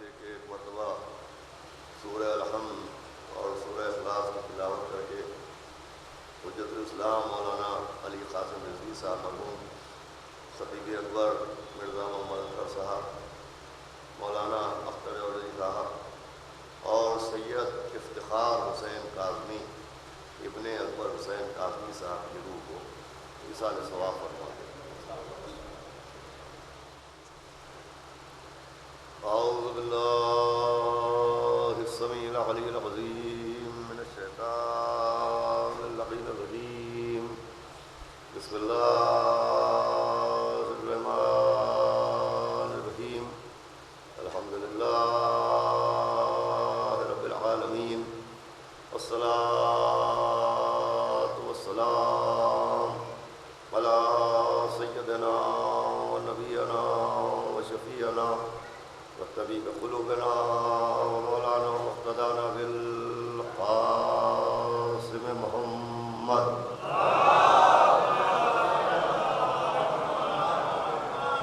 سے کہ ایک مرتبہ سورہ الحمد اور سورہ اخلاص کی تلاوت کر کے حجت الاسلام مولانا علی قاسم رضوی صاحب مرحوم، خطیب اکبر مرزا محمد صاحب، مولانا اختر صاحب اور سید افتخار حسین کاظمی ابن اکبر حسین کاظمی صاحب کی روح کو ایصال ثواب فرما دیں۔ اعوذ باللہ السمیع العلی العظیم من الشیطان اللعین الرجیم، بسم اللہ الرحمن الرحیم، الحمدللہ رب العالمین، والصلاة والسلام علی سیدنا و نبینا و شفیعنا طبیب قلوبنا مولانا مقتدانا بالقاسم محمد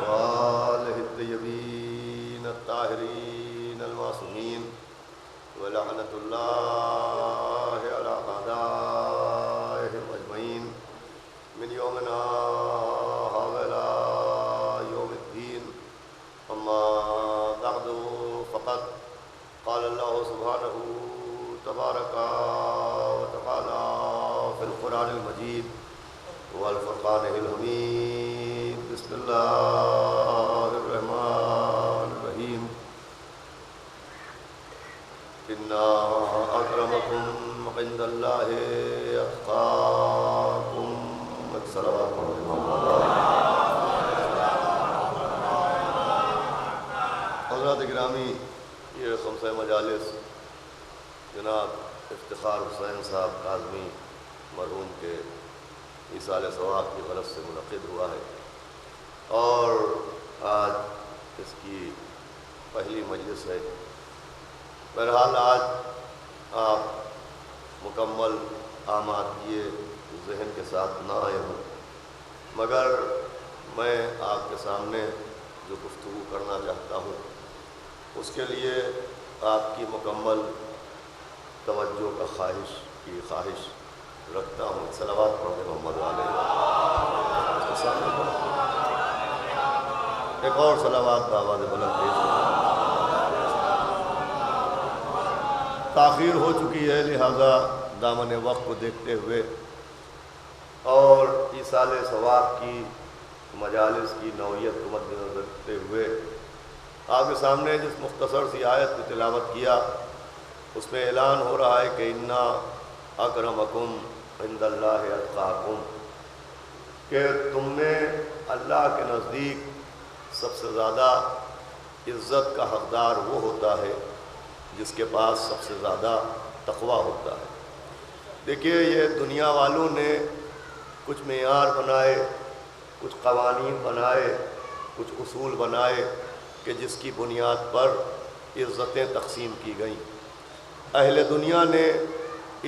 وآلہ الطیبین الطاہرین المعصومین ولعنۃ اللہ علی اعدائہم اجمعین من یومنا ھذا الی یوم الدین۔ اما فقط قال اللہ سبحانہ تبارک و تعالی فی القرآن المجید والفرقان الحمید، بسم اللہ الرحمن الرحیم، ان اکرمکم عند اللہ اتقاکم، صلوات حضرات گرامی، یہ خمسہ مجالس جناب افتخار حسین صاحب کاظمی مرحوم کے ایصال ثواب کی غرض سے منعقد ہوا ہے، اور آج اس کی پہلی مجلس ہے۔ بہرحال آج آپ مکمل آمادگی ذہن کے ساتھ نہ آئے ہوں، مگر میں آپ کے سامنے جو گفتگو کرنا چاہتا ہوں اس کے لیے آپ کی مکمل توجہ کا خواہش رکھتا ہوں۔ صلوات پڑھیں محمد علیہ، ایک اور صلوات بآواز بلند پیش کریں۔ تاخیر ہو چکی ہے، لہذا دامن وقت کو دیکھتے ہوئے اور ایصال ثواب کی مجالس کی نوعیت کو مد نظر رکھتے ہوئے آپ کے سامنے جس مختصر سی آیت کی تلاوت کیا اس میں اعلان ہو رہا ہے کہ انا اکرمکم عند اللہ اتقاکم، کہ تم نے اللہ کے نزدیک سب سے زیادہ عزت کا حقدار وہ ہوتا ہے جس کے پاس سب سے زیادہ تقویٰ ہوتا ہے۔ دیکھیے، یہ دنیا والوں نے کچھ معیار بنائے، کچھ قوانین بنائے، کچھ اصول بنائے کہ جس کی بنیاد پر عزتیں تقسیم کی گئیں۔ اہل دنیا نے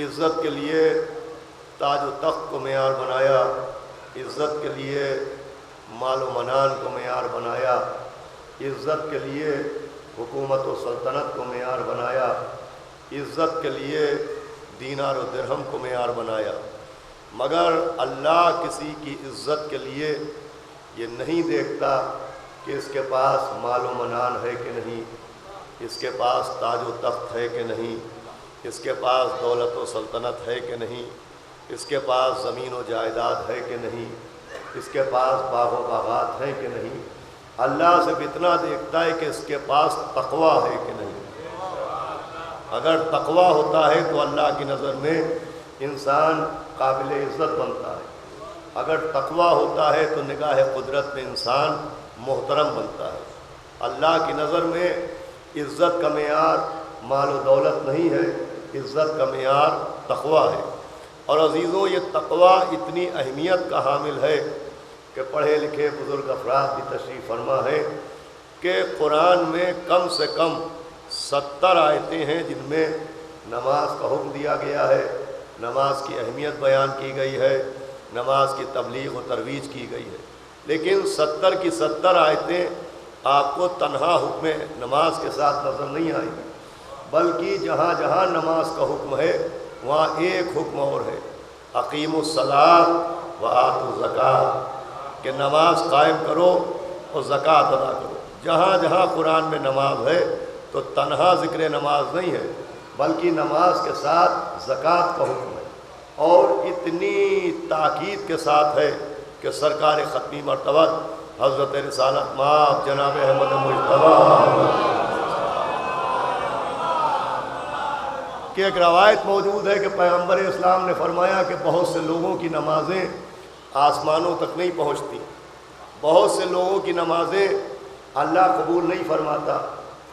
عزت کے لیے تاج و تخت کو معیار بنایا، عزت کے لیے مال و منان کو معیار بنایا، عزت کے لیے حکومت و سلطنت کو معیار بنایا، عزت کے لیے دینار و درہم کو معیار بنایا، مگر اللہ کسی کی عزت کے لیے یہ نہیں دیکھتا کہ اس کے پاس مال و منان ہے کہ نہیں، اس کے پاس تاج و تخت ہے کہ نہیں، اس کے پاس دولت و سلطنت ہے کہ نہیں، اس کے پاس زمین و جائیداد ہے کہ نہیں، اس کے پاس باغ و باغات ہیں کہ نہیں۔ اللہ صرف اتنا دیکھتا ہے کہ اس کے پاس تقویٰ ہے کہ نہیں۔ اگر تقویٰ ہوتا ہے تو اللہ کی نظر میں انسان قابل عزت بنتا ہے، اگر تقویٰ ہوتا ہے تو نگاہ قدرت میں انسان محترم بنتا ہے۔ اللہ کی نظر میں عزت کا معیار مال و دولت نہیں ہے، عزت کا معیار تقویٰ ہے۔ اور عزیزوں، یہ تقویٰ اتنی اہمیت کا حامل ہے کہ پڑھے لکھے بزرگ افراد بھی تشریف فرما ہے کہ قرآن میں کم سے کم 70 آیتیں ہیں جن میں نماز کا حکم دیا گیا ہے، نماز کی اہمیت بیان کی گئی ہے، نماز کی تبلیغ و ترویج کی گئی ہے، لیکن 70 کی 70 آیتیں آپ کو تنہا حکم نماز کے ساتھ نظر نہیں آئے گی، بلکہ جہاں جہاں نماز کا حکم ہے وہاں ایک حکم اور ہے، اقیموا الصلاۃ وآتوا الزکاۃ، کہ نماز قائم کرو اور زکوٰۃ ادا کرو۔ جہاں جہاں قرآن میں نماز ہے تو تنہا ذکر نماز نہیں ہے، بلکہ نماز کے ساتھ زکوٰۃ کا حکم ہے، اور اتنی تاکید کے ساتھ ہے کہ سرکار ختمی مرتبہ حضرت رسالت مآب جناب احمد مجتبیٰ کی ایک روایت موجود ہے کہ پیغمبر اسلام نے فرمایا کہ بہت سے لوگوں کی نمازیں آسمانوں تک نہیں پہنچتی، بہت سے لوگوں کی نمازیں اللہ قبول نہیں فرماتا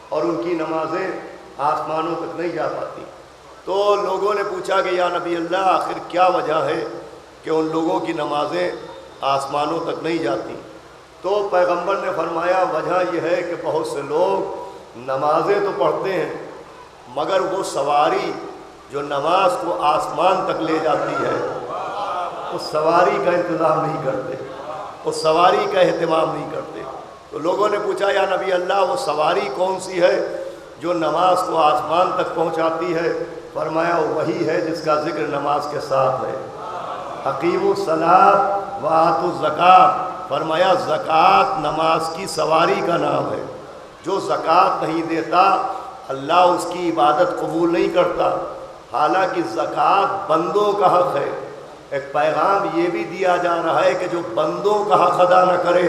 اور ان کی نمازیں آسمانوں تک نہیں جا پاتی۔ تو لوگوں نے پوچھا کہ یا نبی اللہ آخر کیا وجہ ہے کہ ان لوگوں کی نمازیں آسمانوں تک نہیں جاتی؟ تو پیغمبر نے فرمایا وجہ یہ ہے کہ بہت سے لوگ نمازیں تو پڑھتے ہیں مگر وہ سواری جو نماز کو آسمان تک لے جاتی ہے اس سواری کا انتظام نہیں کرتے، اس سواری کا اہتمام نہیں کرتے۔ تو لوگوں نے پوچھا یا نبی اللہ وہ سواری کون سی ہے جو نماز کو آسمان تک پہنچاتی ہے؟ فرمایا وہی ہے جس کا ذکر نماز کے ساتھ ہے، اقیموا الصلاۃ وآتوا الزکاۃ۔ فرمایا زکوٰۃ نماز کی سواری کا نام ہے، جو زکوٰۃ نہیں دیتا اللہ اس کی عبادت قبول نہیں کرتا، حالانکہ زکوٰۃ بندوں کا حق ہے۔ ایک پیغام یہ بھی دیا جا رہا ہے کہ جو بندوں کا حق ادا نہ کرے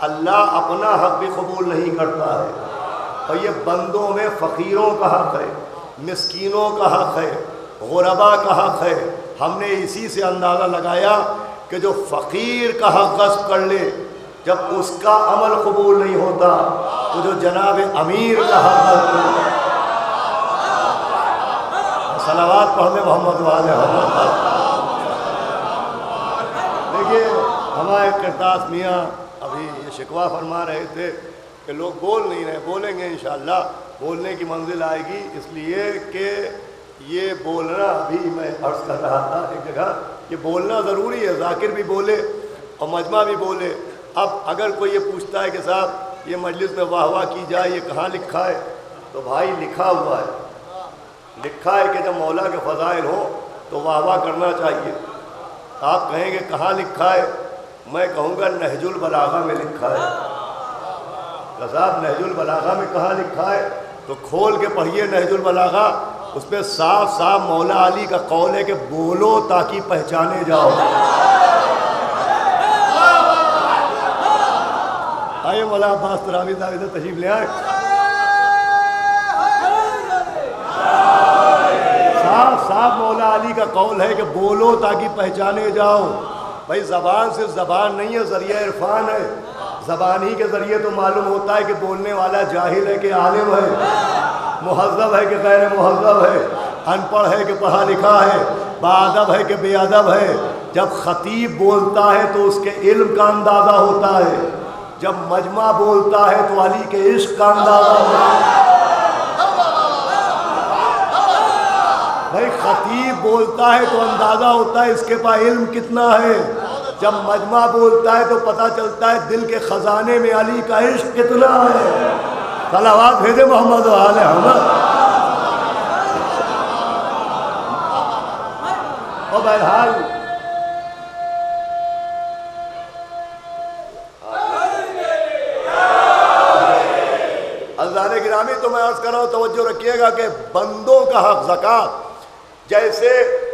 اللہ اپنا حق بھی قبول نہیں کرتا ہے، اور یہ بندوں میں فقیروں کا حق ہے، مسکینوں کا حق ہے، غربا کا حق ہے۔ ہم نے اسی سے اندازہ لگایا کہ جو فقیر کا حق غصب کر لے جب اس کا عمل قبول نہیں ہوتا تو جو جناب امیر کا حق غصب کر لے۔ صلوات پڑھ لیں محمد والے محمد۔ دیکھیے ہمارے کرتاس میاں ابھی یہ شکوہ فرما رہے تھے کہ لوگ بول نہیں رہے، بولیں گے انشاءاللہ، بولنے کی منزل آئے گی، اس لیے کہ یہ بولنا ابھی میں عرض کر رہا تھا ایک جگہ کہ بولنا ضروری ہے، ذاکر بھی بولے اور مجمع بھی بولے۔ اب اگر کوئی یہ پوچھتا ہے کہ صاحب یہ مجلس میں واہ واہ کی جائے یہ کہاں لکھا ہے، تو بھائی لکھا ہوا ہے، لکھا ہے کہ جب مولا کے فضائل ہوں تو واہ واہ کرنا چاہیے۔ آپ کہیں گے کہاں لکھا ہے، میں کہوں گا نہج البلاغہ میں لکھا ہے۔ صاحب نہج البلاغہ میں کہاں لکھا ہے؟ تو کھول کے پڑھیے نہج البلاغہ، اس پہ صاف صاف مولا علی کا قول ہے کہ بولو تاکہ پہچانے جاؤ۔ آئیے مولا عباس تراوی صاحب ادھر تشریف لے آئے۔ صاف صاف مولا علی کا قول ہے کہ بولو تاکہ پہچانے جاؤ۔ بھائی زبان صرف زبان نہیں ہے، ذریعہ عرفان ہے۔ زبان ہی کے ذریعے تو معلوم ہوتا ہے کہ بولنے والا جاہل ہے کہ عالم ہے، مہذب ہے کہ غیر مہذب ہے، ان پڑھ ہے کہ پڑھا لکھا ہے، باادب ہے کہ بے ادب ہے۔ جب خطیب بولتا ہے تو اس کے علم کا اندازہ ہوتا ہے، جب مجمع بولتا ہے تو علی کے عشق کا اندازہ ہوتا ہے۔ بھائی خطیب بولتا ہے تو اندازہ ہوتا ہے اس کے پاس علم کتنا ہے، جب مجمع بولتا ہے تو پتہ چلتا ہے دل کے خزانے میں علی کا عشق کتنا ہے۔ صلوات بھیجے محمد و آل محمد۔ اور بہرحال حضرات گرامی تو میں عرض کر رہا ہوں توجہ رکھیے گا کہ بندوں کا حق زکوٰۃ، جیسے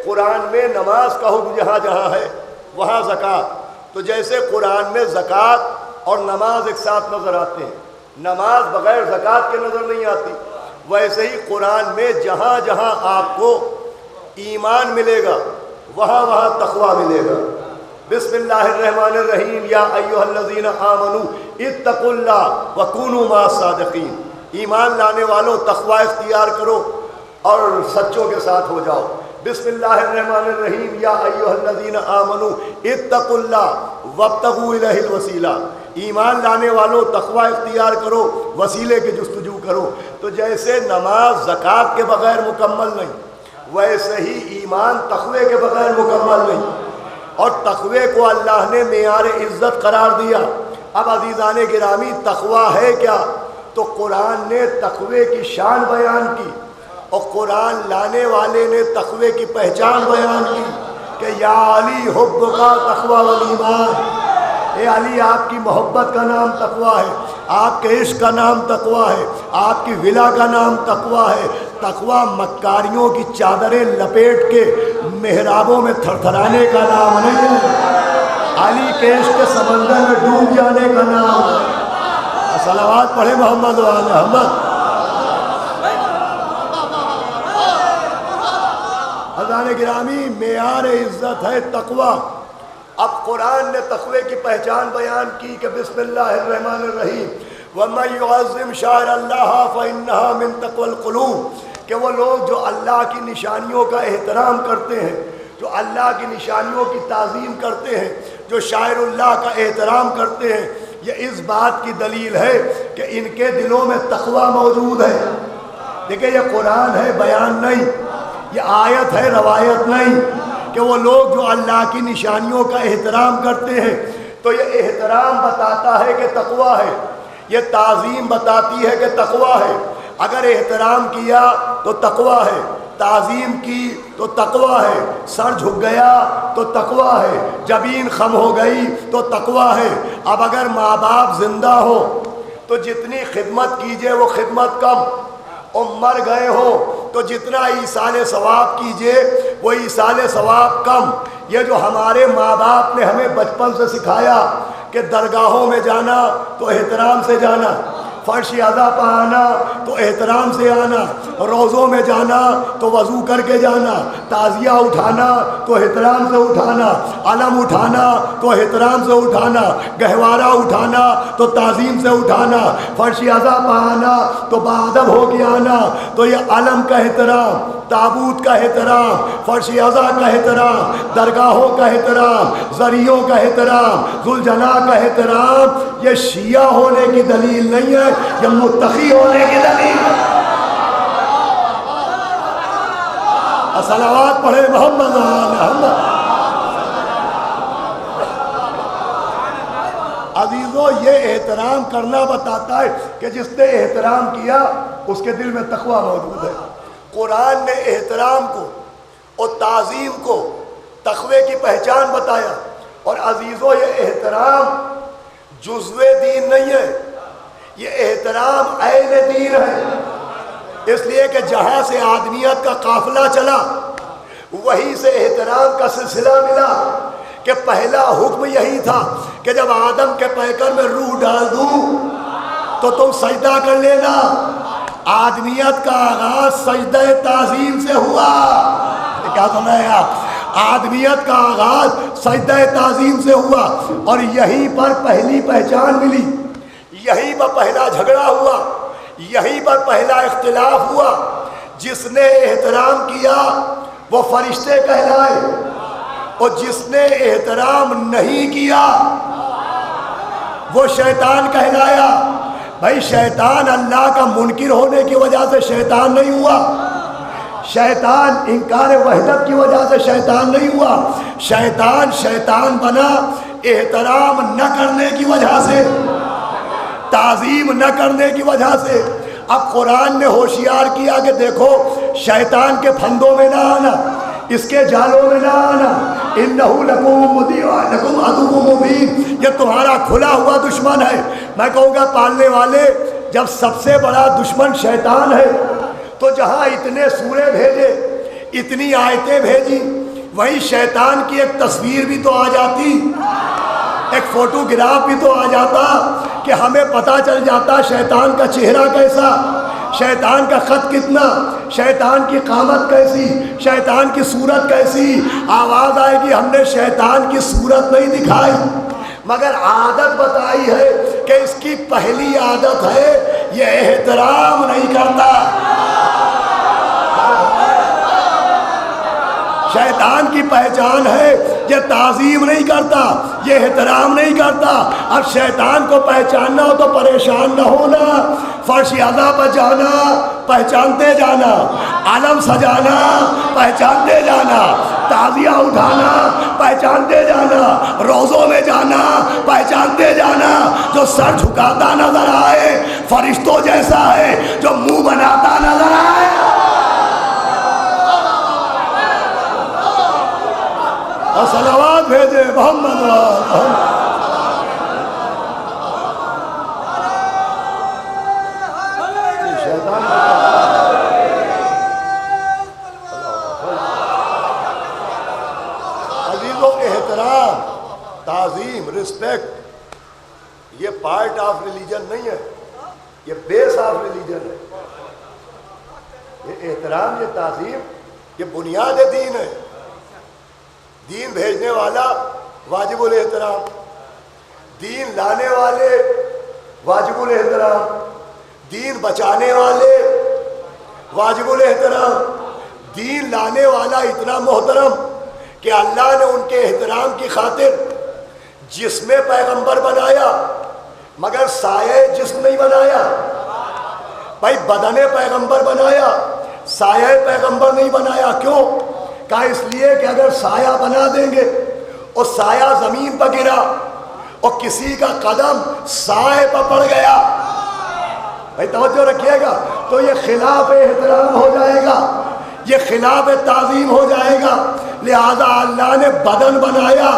قرآن میں نماز کا حکم جہاں جہاں ہے وہاں زکوٰۃ، تو جیسے قرآن میں زکوٰۃ اور نماز ایک ساتھ نظر آتے ہیں، نماز بغیر زکوٰۃ کے نظر نہیں آتی، ویسے ہی قرآن میں جہاں جہاں آپ کو ایمان ملے گا وہاں وہاں تقویٰ ملے گا۔ بسم اللہ الرحمن الرحیم، یا ایھا الذین آمنوا اتقوا اللہ وکونوا مع الصادقین، ایمان لانے والوں تقویٰ اختیار کرو اور سچوں کے ساتھ ہو جاؤ۔ بسم اللہ الرحمن الرحیم، یا ایھا الذین آمنوا اتقوا اللہ وابتغوا الیہ الوسیلہ، ایمان لانے والوں تقویٰ اختیار کرو، وسیلے کی جستجو کرو۔ تو جیسے نماز زکوٰۃ کے بغیر مکمل نہیں، ویسے ہی ایمان تقوی کے بغیر مکمل نہیں، اور تقوی کو اللہ نے معیار عزت قرار دیا۔ اب عزیزان گرامی تقویٰ ہے کیا؟ تو قرآن نے تقوی کی شان بیان کی اور قرآن لانے والے نے تقوی کی پہچان بیان کی کہ یا علی حب کا تقویٰ والایمان، اے علی آپ کی محبت کا نام تقویٰ ہے، آپ کے عشق کا نام تقویٰ ہے، آپ کی ولا کا نام تقویٰ ہے۔ تقویٰ مکاریوں کی چادریں لپیٹ کے محرابوں میں تھر تھرانے کا نام نہیں ہے، علی کے عشق کے سمندر میں ڈوب جانے کا نام ہے۔ صلوات پڑھے محمد و آل محمد۔ حضران گرامی معیار عزت ہے تقویٰ۔ اب قرآن نے تقوی کی پہچان بیان کی کہ بسم اللہ الرحمن الرحیم وَمَن يُعَظِّمْ شَعَائِرَ اللَّهِ فَإِنَّهَا مِن تَقْوَى الْقُلُوبِ، کہ وہ لوگ جو اللہ کی نشانیوں کا احترام کرتے ہیں، جو اللہ کی نشانیوں کی تعظیم کرتے ہیں، جو شاعر اللہ کا احترام کرتے ہیں، یہ اس بات کی دلیل ہے کہ ان کے دلوں میں تقویٰ موجود ہے۔ دیکھیں یہ قرآن ہے، بیان نہیں، یہ آیت ہے، روایت نہیں، کہ وہ لوگ جو اللہ کی نشانیوں کا احترام کرتے ہیں تو یہ احترام بتاتا ہے کہ تقویٰ ہے، یہ تعظیم بتاتی ہے کہ تقویٰ ہے۔ اگر احترام کیا تو تقویٰ ہے، تعظیم کی تو تقویٰ ہے، سر جھک گیا تو تقویٰ ہے، جبین خم ہو گئی تو تقویٰ ہے۔ اب اگر ماں باپ زندہ ہو تو جتنی خدمت کیجئے وہ خدمت کم، اور مر گئے ہو تو جتنا ایصال ثواب کیجئے وہ ایصال ثواب کم۔ یہ جو ہمارے ماں باپ نے ہمیں بچپن سے سکھایا کہ درگاہوں میں جانا تو احترام سے جانا، فرش اعضا پہ آنا تو احترام سے آنا، روزوں میں جانا تو وضو کر کے جانا، تعزیہ اٹھانا تو احترام سے اٹھانا، علم اٹھانا تو احترام سے اٹھانا، گہوارہ اٹھانا تو تعظیم سے اٹھانا، فرش اعضا پہ آنا تو باادب ہو کے آنا، تو یہ علم کا احترام، تابوت کا احترام، فرش اعضا کا احترام، درگاہوں کا احترام، ذریعوں کا احترام، ذوالجناح کا احترام، یہ شیعہ ہونے کی دلیل نہیں ہے، یہ متقی ہونے کی دلیل ہے۔ صلوات پڑھے محمد و آل محمد۔ عزیزو یہ احترام کرنا بتاتا ہے کہ جس نے احترام کیا اس کے دل میں تقویٰ موجود ہے۔ قرآن نے احترام کو اور تعظیم کو تقوی کی پہچان بتایا، اور عزیزو یہ احترام جزو دین نہیں ہے، یہ احترام عین دین ہے، اس لیے کہ جہاں سے آدمیت کا قافلہ چلا وہیں سے احترام کا سلسلہ ملا، کہ پہلا حکم یہی تھا کہ جب آدم کے پیکر میں روح ڈال دوں تو تم سجدہ کر لینا۔ آدمیت کا آغاز سجدہ تعظیم سے ہوا، کیا سمجھے آپ؟ آدمیت کا آغاز سجدہ تعظیم سے ہوا، اور یہیں پر پہلی پہچان ملی، یہیں پر پہلا جھگڑا ہوا، یہیں پر پہلا اختلاف ہوا۔ جس نے احترام کیا وہ فرشتے کہلائے، اور جس نے احترام نہیں کیا وہ شیطان کہلایا۔ بھائی شیطان اللہ کا منکر ہونے کی وجہ سے شیطان نہیں ہوا، شیطان انکار وحدت کی وجہ سے شیطان نہیں ہوا، شیطان بنا احترام نہ کرنے کی وجہ سے، تعظیم نہ کرنے کی وجہ سے۔ اب قرآن نے ہوشیار کیا کہ دیکھو شیطان کے پھندوں میں نہ آنا، اس کے جالوں میں نہ آنا، انہو لکم عدو مبین، یہ تمہارا کھلا ہوا دشمن ہے۔ میں کہوں گا پالنے والے، جب سب سے بڑا دشمن شیطان ہے تو جہاں اتنے سورے بھیجے، اتنی آیتیں بھیجی، وہیں شیطان کی ایک تصویر بھی تو آ جاتی، ایک فوٹوگراف بھی تو آ جاتا، کہ ہمیں پتہ چل جاتا شیطان کا چہرہ کیسا، شیطان کا خط کتنا، شیطان کی قامت کیسی، شیطان کی صورت کیسی۔ آواز آئے گی ہم نے شیطان کی صورت نہیں دکھائی، مگر عادت بتائی ہے کہ اس کی پہلی عادت ہے یہ احترام نہیں کرتا۔ شیطان کی پہچان ہے یہ تعظیم نہیں کرتا، یہ احترام نہیں کرتا۔ اب شیطان کو پہچاننا ہو تو پریشان نہ ہونا، فرش اعضا پر جانا پہچانتے جانا، علم سجانا پہچانتے جانا، تعزیہ اٹھانا پہچانتے جانا، روزوں میں جانا پہچانتے جانا، جو سر جھکاتا نظر آئے فرشتوں جیسا ہے، جو منہ بناتا نظر آئے اور صلوات بھیجے محمد محمد۔ احترام، تعظیم، رسپیکٹ، یہ پارٹ آف ریلیجن نہیں ہے، یہ بیس آف ریلیجن ہے۔ یہ احترام، یہ تعظیم، یہ بنیاد دین ہے۔ دین بھیجنے والا واجب الاحترام، دین لانے والے واجب الاحترام، دین بچانے والے واجب الاحترام، دین لانے والا اتنا محترم کہ اللہ نے ان کے احترام کی خاطر جسم پیغمبر بنایا مگر سایہ جسم نہیں بنایا۔ بھائی بدن پیغمبر بنایا، سایہ پیغمبر نہیں بنایا۔ کیوں؟ کہا اس لیے کہ اگر سایہ بنا دیں گے اور سایہ زمین پر گرا اور کسی کا قدم سائے پر پڑ گیا، بھائی توجہ رکھیے گا، تو یہ خلاف احترام ہو جائے گا، یہ خلاف تعظیم ہو جائے گا۔ لہذا اللہ نے بدن بنایا،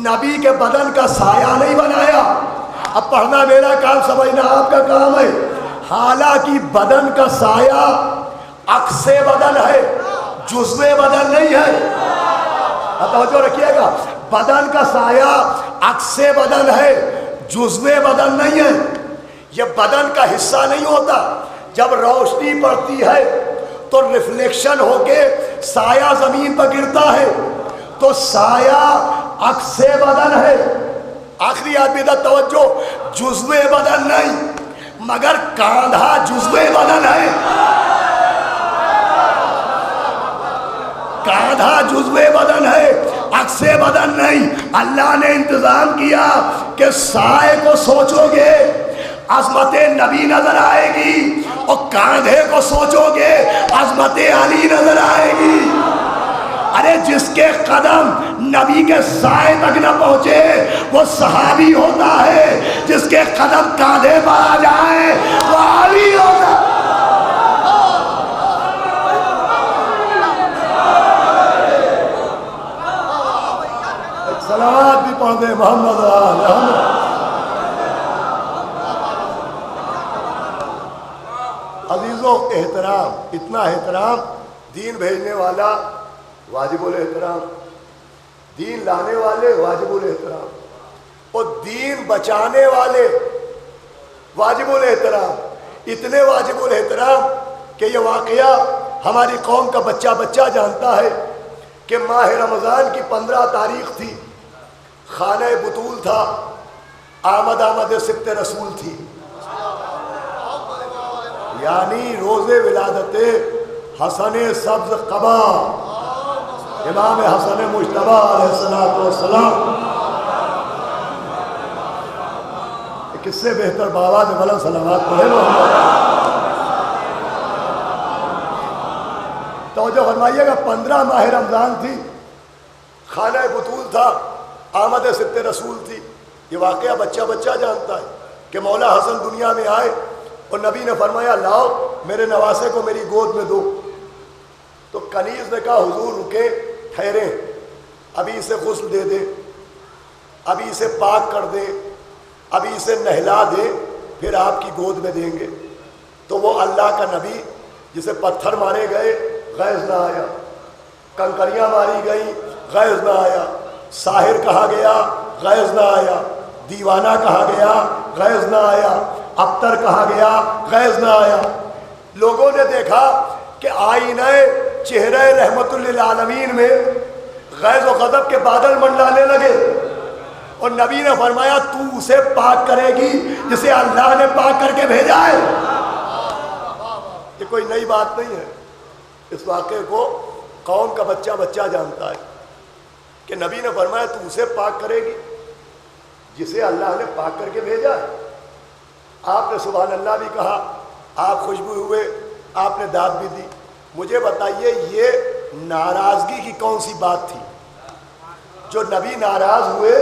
نبی کے بدن کا سایہ نہیں بنایا۔ اب پڑھنا میرا کام، سمجھنا آپ کا کام ہے۔ حالانکہ بدن کا سایہ عکس بدن ہے، جزو بدن نہیں ہے۔ توجہ رکھیے گا، بدن کا سایہ عکس بدن ہے، جزو بدن نہیں ہے۔ یہ بدن کا حصہ نہیں ہوتا۔ جب روشنی پڑتی ہے تو ریفلیکشن ہو کے سایہ زمین پر گرتا ہے، تو سایہ عکس بدن ہے۔ آخری آدمی دا توجہ، جزو بدن نہیں مگر کاندھا جزو بدن ہے، کاندھا جزو بدن ہے، عکس بدن نہیں۔ اللہ نے انتظام کیا کہ سائے کو سوچو گے عظمت نبی نظر آئے گی، اور کاندھے کو سوچو گے عظمت علی نظر آئے گی۔ ارے جس کے قدم نبی کے سائے تک نہ پہنچے وہ صحابی ہوتا ہے، جس کے قدم کاندھے پر آ جائے وہ علی ہوتا ہے۔ صلوات بھی پڑھ دے محمد محمد۔ عزیزوں، احترام، اتنا احترام، دین بھیجنے والا واجب الاحترام، دین لانے والے واجب الاحترام، اور دین بچانے والے واجب الاحترام۔ اتنے واجب الاحترام کہ یہ واقعہ ہماری قوم کا بچہ بچہ جانتا ہے کہ ماہ رمضان کی 15 تاریخ تھی، خانہ بطول تھا، آمد سبت رسول تھی، یعنی روز ولادت حسن سبز قبا امام حسن مجتبی علیہ السلام۔ کس سے بہتر بآواز بلند صلوات پڑھے توجہ فرمائیے گا۔ 15 ماہ رمضان تھی، خانہ بطول تھا، آمد سبت رسول تھی۔ یہ واقعہ بچہ بچہ جانتا ہے کہ مولا حسن دنیا میں آئے اور نبی نے فرمایا لاؤ میرے نواسے کو میری گود میں دو۔ تو کنیز نے کہا حضور رکے، ٹھہریں، ابھی اسے غسل دے دے، ابھی اسے پاک کر دے، ابھی اسے نہلا دے، پھر آپ کی گود میں دیں گے۔ تو وہ اللہ کا نبی جسے پتھر مارے گئے غیظ نہ آیا، کنکریاں ماری گئیں غیظ نہ آیا، ساحر کہا گیا غیظ نہ آیا، دیوانہ کہا گیا غیظ نہ آیا، ابتر کہا گیا غیظ نہ آیا۔ لوگوں نے دیکھا کہ آئینہ چہرہ رحمت للعالمین میں غیظ و غضب کے بادل منڈلانے لگے، اور نبی نے فرمایا تو اسے پاک کرے گی جسے اللہ نے پاک کر کے بھیجا ہے۔ یہ کوئی نئی بات نہیں ہے، اس واقعے کو قوم کا بچہ بچہ جانتا ہے کہ نبی نے فرمایا تو اسے پاک کرے گی جسے اللہ نے پاک کر کے بھیجا ہے۔ آپ نے سبحان اللہ بھی کہا، آپ خوشبو ہوئے، آپ نے داد بھی دی۔ مجھے بتائیے یہ ناراضگی کی کون سی بات تھی؟ جو نبی ناراض ہوئے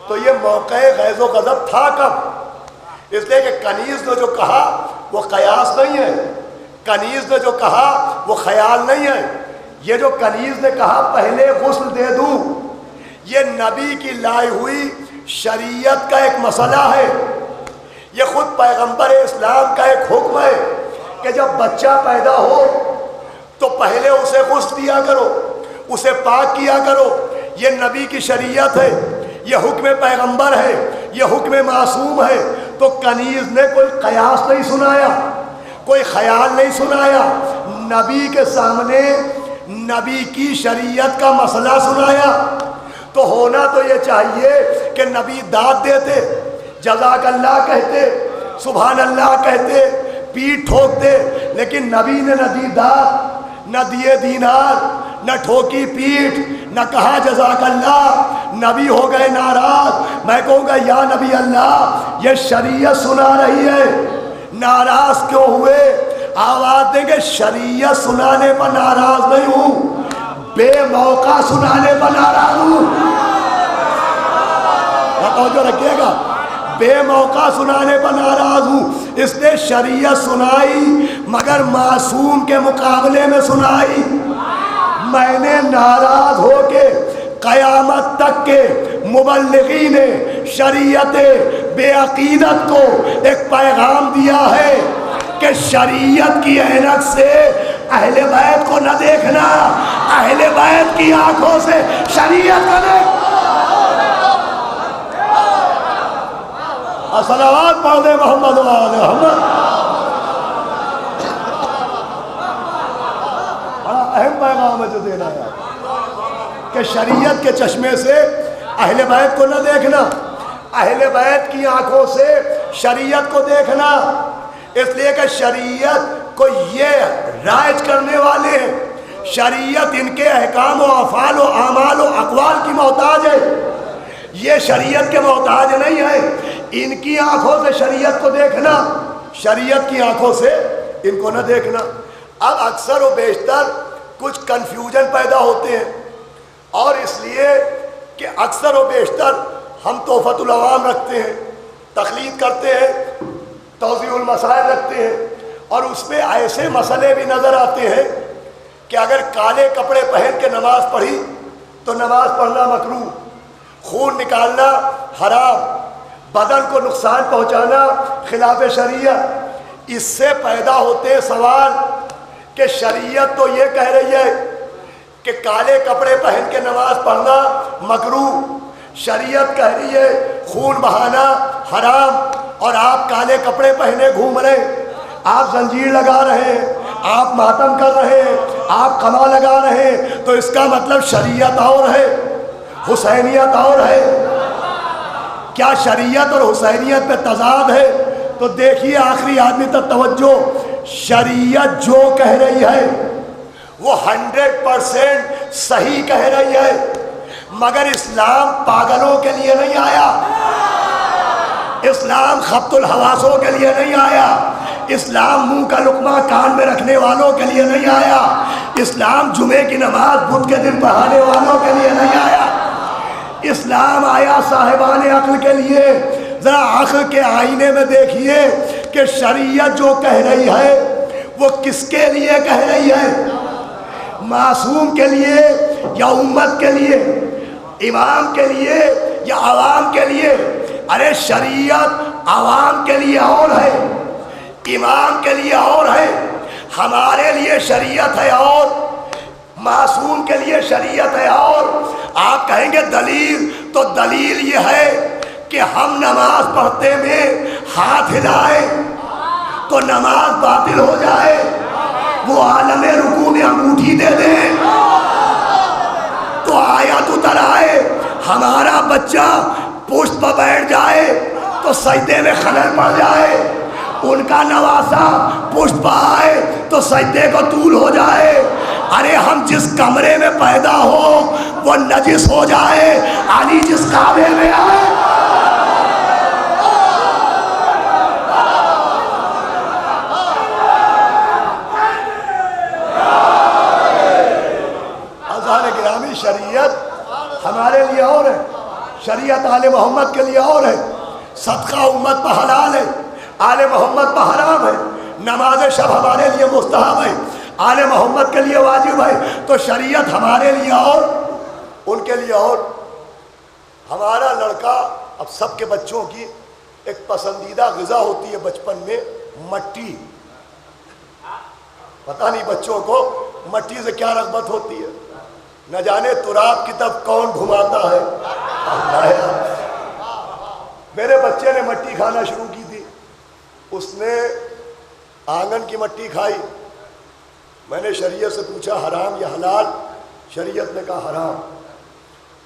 تو یہ موقع غیظ و غضب تھا کب؟ اس لیے کہ کنیز نے جو کہا وہ قیاس نہیں ہے، کنیز نے جو کہا وہ خیال نہیں ہے. یہ جو کنیز نے کہا پہلے غسل دے دوں، یہ نبی کی لائی ہوئی شریعت کا ایک مسئلہ ہے. یہ خود پیغمبر اسلام کا ایک حکم ہے کہ جب بچہ پیدا ہو تو پہلے اسے غسل دیا کرو، اسے پاک کیا کرو. یہ نبی کی شریعت ہے، یہ حکم پیغمبر ہے، یہ حکم معصوم ہے. تو کنیز نے کوئی قیاس نہیں سنایا، کوئی خیال نہیں سنایا، نبی کے سامنے نبی کی شریعت کا مسئلہ سنایا. تو ہونا تو یہ چاہیے کہ نبی داد دیتے، جزاک اللہ کہتے، سبحان اللہ کہتے، پیٹ ٹھوکتے، لیکن نبی نے نہ دی داد، نہ دیے دینار، نہ ٹھوکی پیٹ، نہ کہا جزاک اللہ. نبی ہو گئے ناراض. میں کہوں گا یا نبی اللہ، یہ شریعت سنا رہی ہے، ناراض کیوں ہوئے؟ آواز دیں گے شریعت سنانے پر ناراض نہیں ہوں، بے موقع سنانے پر ناراض ہوں. توجہ رکھیے گا، بے موقع سنانے پر ناراض ہوں. اس نے شریعت سنائی مگر معصوم کے مقابلے میں سنائی. میں نے ناراض ہو کے قیامت تک کے مبلغین شریعت بے عقیدت کو ایک پیغام دیا ہے کہ شریعت کی عینک سے اہل بیت کو نہ دیکھنا، اہل بیت کی آنکھوں سے شریعت کو دیکھنا. صلوات پڑھ دے محمد و آل محمد. بڑا اہم پیغام ہے جو دینا ہے کہ شریعت کے چشمے سے اہل بیت کو نہ دیکھنا، اہل بیت کی آنکھوں سے شریعت کو دیکھنا. اس لیے کہ شریعت کو یہ رائج کرنے والے ہیں، شریعت ان کے احکام و افعال و اعمال و اقوال کی محتاج ہے، یہ شریعت کے محتاج نہیں ہے. ان کی آنکھوں سے شریعت کو دیکھنا، شریعت کی آنکھوں سے ان کو نہ دیکھنا. اب اکثر و بیشتر کچھ کنفیوژن پیدا ہوتے ہیں، اور اس لیے کہ اکثر و بیشتر ہم تحفۃ العوام رکھتے ہیں، تخلیق کرتے ہیں، توضیح المسائل رکھتے ہیں، اور اس میں ایسے مسئلے بھی نظر آتے ہیں کہ اگر کالے کپڑے پہن کے نماز پڑھی تو نماز پڑھنا مکروہ، خون نکالنا حرام، بدن کو نقصان پہنچانا خلاف شریعت. اس سے پیدا ہوتے ہیں سوال کہ شریعت تو یہ کہہ رہی ہے کہ کالے کپڑے پہن کے نماز پڑھنا مکروہ، شریعت کہہ رہی ہے خون بہانا حرام، اور آپ کالے کپڑے پہنے گھوم رہے ہیں، آپ زنجیر لگا رہے ہیں، آپ ماتم کر رہے ہیں، آپ قما لگا رہے ہیں. تو اس کا مطلب شریعت اور ہے، حسینیت اور ہے. کیا شریعت اور حسینیت پہ تضاد ہے؟ تو دیکھیے آخری آدمی تک توجہ. شریعت جو کہہ رہی ہے وہ 100% صحیح کہہ رہی ہے، مگر اسلام پاگلوں کے لیے نہیں آیا، اسلام خبط الحواسوں کے لیے نہیں آیا، اسلام منہ کا لقمہ کان میں رکھنے والوں کے لیے نہیں آیا، اسلام جمعے کی نماز بدھ کے دن پڑھانے والوں کے لیے نہیں آیا. اسلام آیا صاحبان عقل کے لیے. ذرا عقل کے آئینے میں دیکھیے کہ شریعت جو کہہ رہی ہے وہ کس کے لیے کہہ رہی ہے؟ معصوم کے لیے یا امت کے لیے؟ امام کے لیے یا عوام کے لیے؟ ارے شریعت عوام کے لیے اور ہے، امام کے لیے اور ہے، ہمارے لیے شریعت ہے اور معصوم کے لیے شریعت ہے اور. آپ کہیں گے دلیل، تو دلیل یہ ہے کہ ہم نماز پڑھتے میں ہاتھ ہلائیں تو نماز باطل ہو جائے، وہ عالم رکوع میں انگوٹھی دے دیں تو آیت اتر آئے، ہمارا بچہ پشت پر بیٹھ جائے تو سجدے میں خلل پڑ جائے، ان کا نواسا پشت پر آئے تو سجدے کو طول ہو جائے. ارے ہم جس کمرے میں پیدا ہو وہ نجس ہو جائے، علی جس کعبے میں آئے. شریعت آل محمد کے لیے اور ہے، صدقہ امت پر حلال ہے، آل محمد پر حرام ہے، نماز شب ہمارے لیے مستحب ہے، آل محمد کے لیے واجب ہے، تو شریعت ہمارے لیے اور ان کے لیے اور۔ ہمارا لڑکا، اب سب کے بچوں کی ایک پسندیدہ غذا ہوتی ہے بچپن میں مٹی، پتہ نہیں بچوں کو مٹی سے کیا رغبت ہوتی ہے، نہ جانے تراب کی طرف کون گھماتا ہے۔ میرے بچے نے مٹی کھانا شروع کی تھی، اس نے آنگن کی مٹی کھائی، میں نے شریعت سے پوچھا حرام یا حلال، شریعت نے کہا حرام۔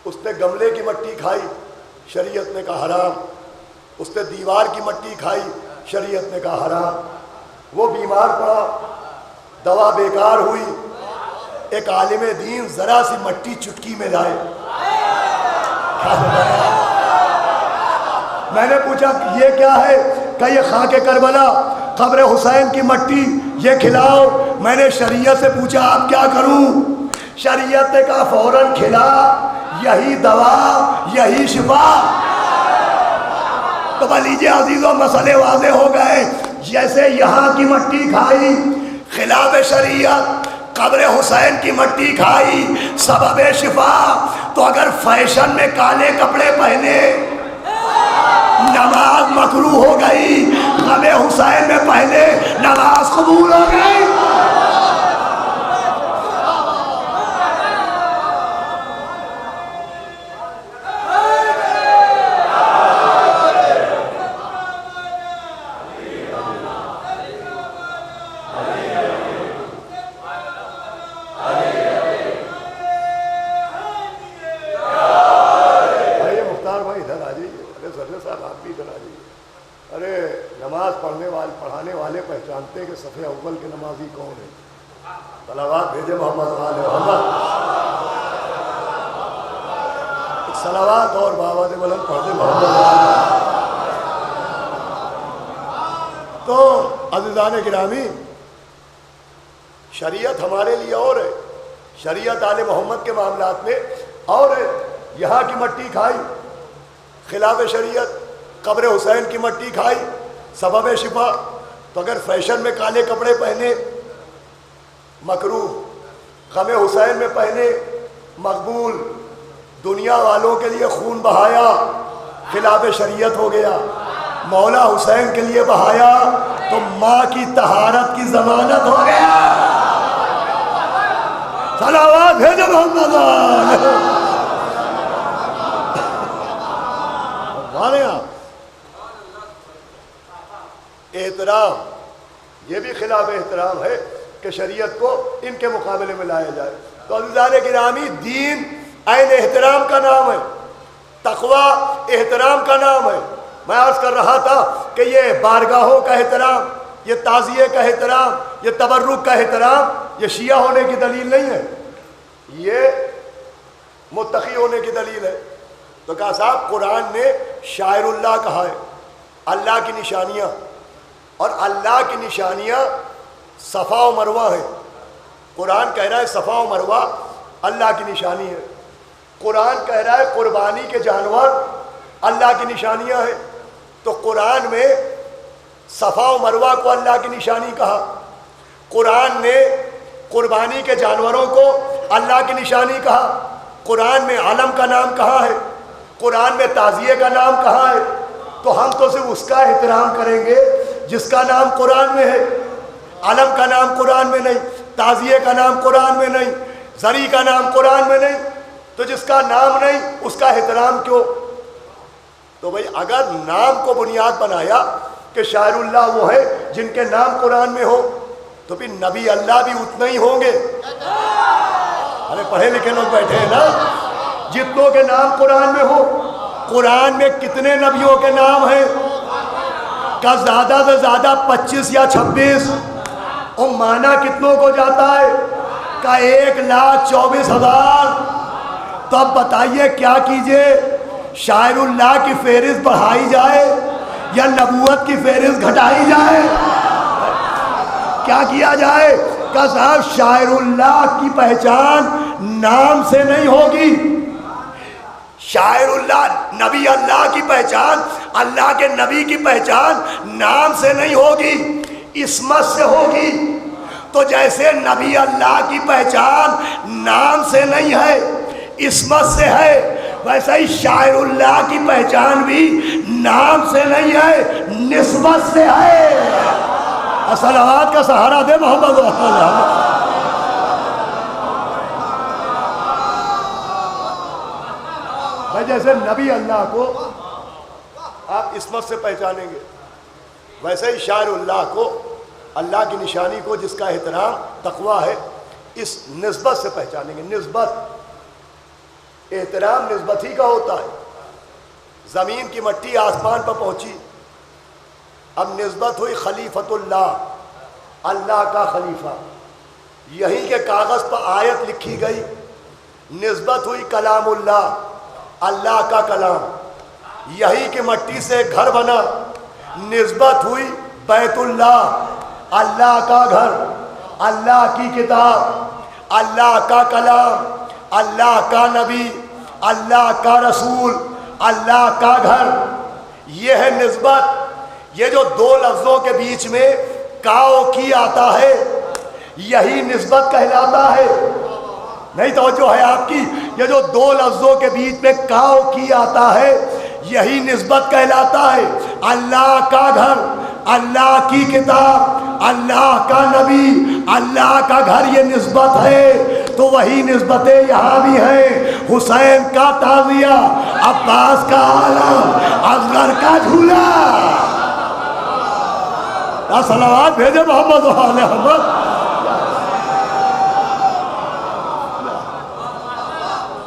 اس نے گملے کی مٹی کھائی، شریعت نے کہا حرام۔ اس نے دیوار کی مٹی کھائی، شریعت نے کہا حرام۔ وہ بیمار پڑا، دوا بیکار ہوئی، ایک عالم دین ذرا سی مٹی چٹکی میں لائے، میں نے پوچھا یہ کیا ہے؟ کہ یہ خاک کربلا، قبر حسین کی مٹی، یہ کھلاؤ۔ میں نے شریعت سے پوچھا اب کیا کروں؟ شریعت نے کہا فوراً کھلا، یہی دوا، یہی شفا۔ تو لیجیے عزیزوں، مسئلے واضح ہو گئے۔ جیسے یہاں کی مٹی کھائی خلاف شریعت، قبر حسین کی مٹی کھائی سبب شفا، تو اگر فیشن میں کالے کپڑے پہنے نماز مکروہ ہو گئی، غم حسین میں پہلے نماز قبول ہو گئی۔ پڑھانے والے پہچانتے کہ صف اول کے نمازی کون ہے؟ صلوات بھیجے محمد والے محمد، صلوات اور بآواز بلند پڑھتے محمد۔ تو عزیزان گرامی، شریعت ہمارے لیے اور ہے، شریعت آل محمد کے معاملات میں اور ہے۔ یہاں کی مٹی کھائی خلاف شریعت، قبر حسین کی مٹی کھائی سبب شفا، تو اگر فیشن میں کالے کپڑے پہنے مکروہ، غم حسین میں پہنے مقبول، دنیا والوں کے لیے خون بہایا خلاف شریعت ہو گیا، مولا حسین کے لیے بہایا تو ماں کی طہارت کی ضمانت ہو گیا۔ صلوات بھیجو محمد ہمارے یہاں احترام، یہ بھی خلاف احترام ہے کہ شریعت کو ان کے مقابلے میں لایا جائے۔ تو عزیزان گرامی، دین عین احترام کا نام ہے، تقوی احترام کا نام ہے۔ میں عرض کر رہا تھا کہ یہ بارگاہوں کا احترام، یہ تعزیے کا احترام، یہ تبرک کا احترام، یہ شیعہ ہونے کی دلیل نہیں ہے، یہ متقی ہونے کی دلیل ہے۔ تو کہا صاحب قرآن نے شاعر اللہ کہا ہے، اللہ کی نشانیاں، اور اللہ کی نشانیاں صفا و مروہ ہیں۔ قرآن کہہ رہا ہے صفا و مروہ اللہ کی نشانی ہے، قرآن کہہ رہا ہے قربانی کے جانور اللہ کی نشانیاں ہیں۔ تو قرآن میں صفا و مروہ کو اللہ کی نشانی کہا، قرآن نے قربانی کے جانوروں کو اللہ کی نشانی کہا، قرآن میں علم کا نام کہا ہے، قرآن میں تعزیے کا نام کہا ہے۔ تو ہم تو صرف اس کا احترام کریں گے جس کا نام قرآن میں ہے، علم کا نام قرآن میں نہیں، تعزیے کا نام قرآن میں نہیں، زری کا نام قرآن میں نہیں، تو جس کا نام نہیں اس کا احترام کیوں؟ تو بھئی اگر نام کو بنیاد بنایا کہ شاعر اللہ وہ ہے جن کے نام قرآن میں ہو، تو پھر نبی اللہ بھی اتنا ہی ہوں گے۔ ارے پڑھے لکھے لوگ بیٹھے ہیں نا، جتنوں کے نام قرآن میں ہو۔ قرآن میں کتنے نبیوں کے نام ہیں؟ کا زیادہ سے زیادہ 25 یا 26۔ اور معنی کتنوں کو جاتا ہے؟ کا 1,24,000۔ تو اب بتائیے کیا کیجئے، شاعر اللہ کی فہرست بڑھائی جائے یا نبوت کی فہرست گھٹائی جائے؟ کیا کیا جائے؟ کہ صاحب شاعر اللہ کی پہچان نام سے نہیں ہوگی، شاعر اللہ، نبی اللہ کی پہچان، اللہ کے نبی کی پہچان نام سے نہیں ہوگی، عصمت سے ہوگی۔ تو جیسے نبی اللہ کی پہچان نام سے نہیں ہے، عصمت سے ہے، ویسے ہی شاعر اللہ کی پہچان بھی نام سے نہیں ہے، نسبت سے ہے۔ صلوات کا سہارا دے محمد بھائی۔ جیسے نبی اللہ کو آپ عصمت سے پہچانیں گے، ویسے ہی شاعر اللہ کو، اللہ کی نشانی کو جس کا احترام تقویٰ ہے، اس نسبت سے پہچانیں گے۔ نسبت، احترام نسبت ہی کا ہوتا ہے۔ زمین کی مٹی آسمان پر پہنچی، اب نسبت ہوئی خلیفۃ اللہ، اللہ کا خلیفہ۔ یہیں کے کاغذ پر آیت لکھی گئی، نسبت ہوئی کلام اللہ، اللہ کا کلام۔ یہی کی مٹی سے گھر بنا، نسبت ہوئی بیت اللہ، اللہ کا گھر، اللہ کی کتاب، اللہ کا کلام، اللہ کا نبی، اللہ کا رسول، اللہ کا گھر۔ یہ ہے نسبت۔ یہ جو دو لفظوں کے بیچ میں کاؤ کی آتا ہے، یہی نسبت کہلاتا ہے۔ نہیں توجہ ہے آپ کی؟ یہ جو دو لفظوں کے بیچ میں کاؤ کی آتا ہے، یہی نسبت کہلاتا ہے۔ اللہ کا گھر، اللہ کی کتاب، اللہ کا نبی، اللہ کا گھر، یہ نسبت ہے۔ تو وہی نسبتیں یہاں بھی ہیں۔ حسین کا تعزیہ، عباس کا عالم، اصغر کا جھولا۔ صلوات بھیجے محمد و آل محمد۔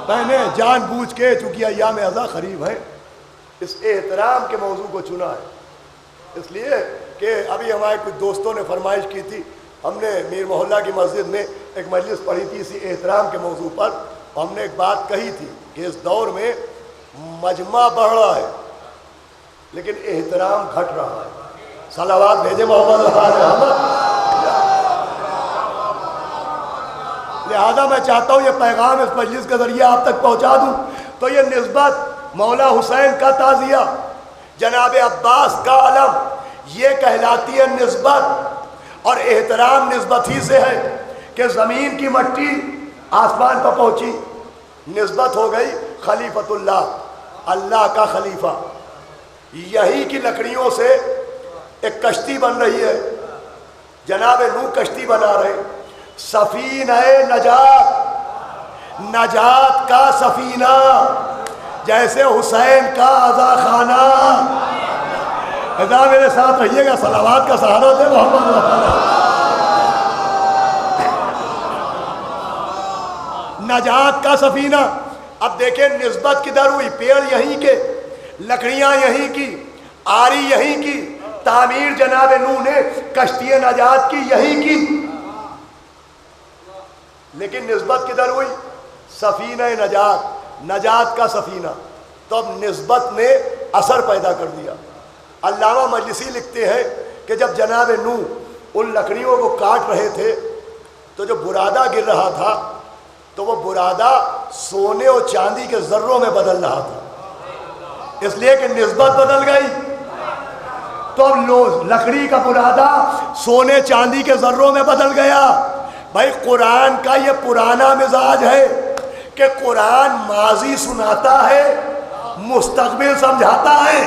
میں نے جان بوجھ کے، چونکہ ایام اعزا قریب ہے، اس احترام کے موضوع کو چنا ہے، اس لیے کہ ابھی ہمارے کچھ دوستوں نے فرمائش کی تھی، ہم نے میر محلہ کی مسجد میں ایک مجلس پڑھی تھی اسی احترام کے موضوع پر، ہم نے ایک بات کہی تھی کہ اس دور میں مجمع بڑھ رہا ہے لیکن احترام گھٹ رہا ہے۔ صلوات بھیجے محمد محمد۔ لہذا میں چاہتا ہوں یہ پیغام اس مجلس کے ذریعے آپ تک پہنچا دوں۔ تو یہ نسبت، مولا حسین کا تعزیہ، جناب عباس کا علم، یہ کہلاتی ہے نسبت۔ اور احترام نسبت ہی سے ہے کہ زمین کی مٹی آسمان پر پہنچی، نسبت ہو گئی خلیفۃ اللہ، اللہ کا خلیفہ۔ یہی کی لکڑیوں سے ایک کشتی بن رہی ہے، جناب نوح کشتی بنا رہے، سفینہ نجات، نجات کا سفینہ، جیسے حسین کا عزا خانہ۔ اذا میرے ساتھ رہیے گا، صلوات کا سہارا دے محمد۔ نجات کا سفینہ۔ اب دیکھیں نسبت کدھر ہوئی؟ پیڑ یہیں کے، لکڑیاں یہیں کی، آری یہیں کی، تعمیر جناب نوح نے کشتی نجات کی یہیں کی، لیکن نسبت کدھر ہوئی؟ سفینہ نجات، نجات کا سفینہ۔ تو اب نسبت نے اثر پیدا کر دیا۔ علامہ مجلسی لکھتے ہیں کہ جب جناب نوح ان لکڑیوں کو کاٹ رہے تھے تو جو برادہ گر رہا تھا تو وہ برادہ سونے اور چاندی کے ذروں میں بدل رہا تھا، اس لیے کہ نسبت بدل گئی۔ تو اب لکڑی کا برادہ سونے چاندی کے ذروں میں بدل گیا۔ بھائی قرآن کا یہ پرانا مزاج ہے کہ قرآن ماضی سناتا ہے، مستقبل سمجھاتا ہے۔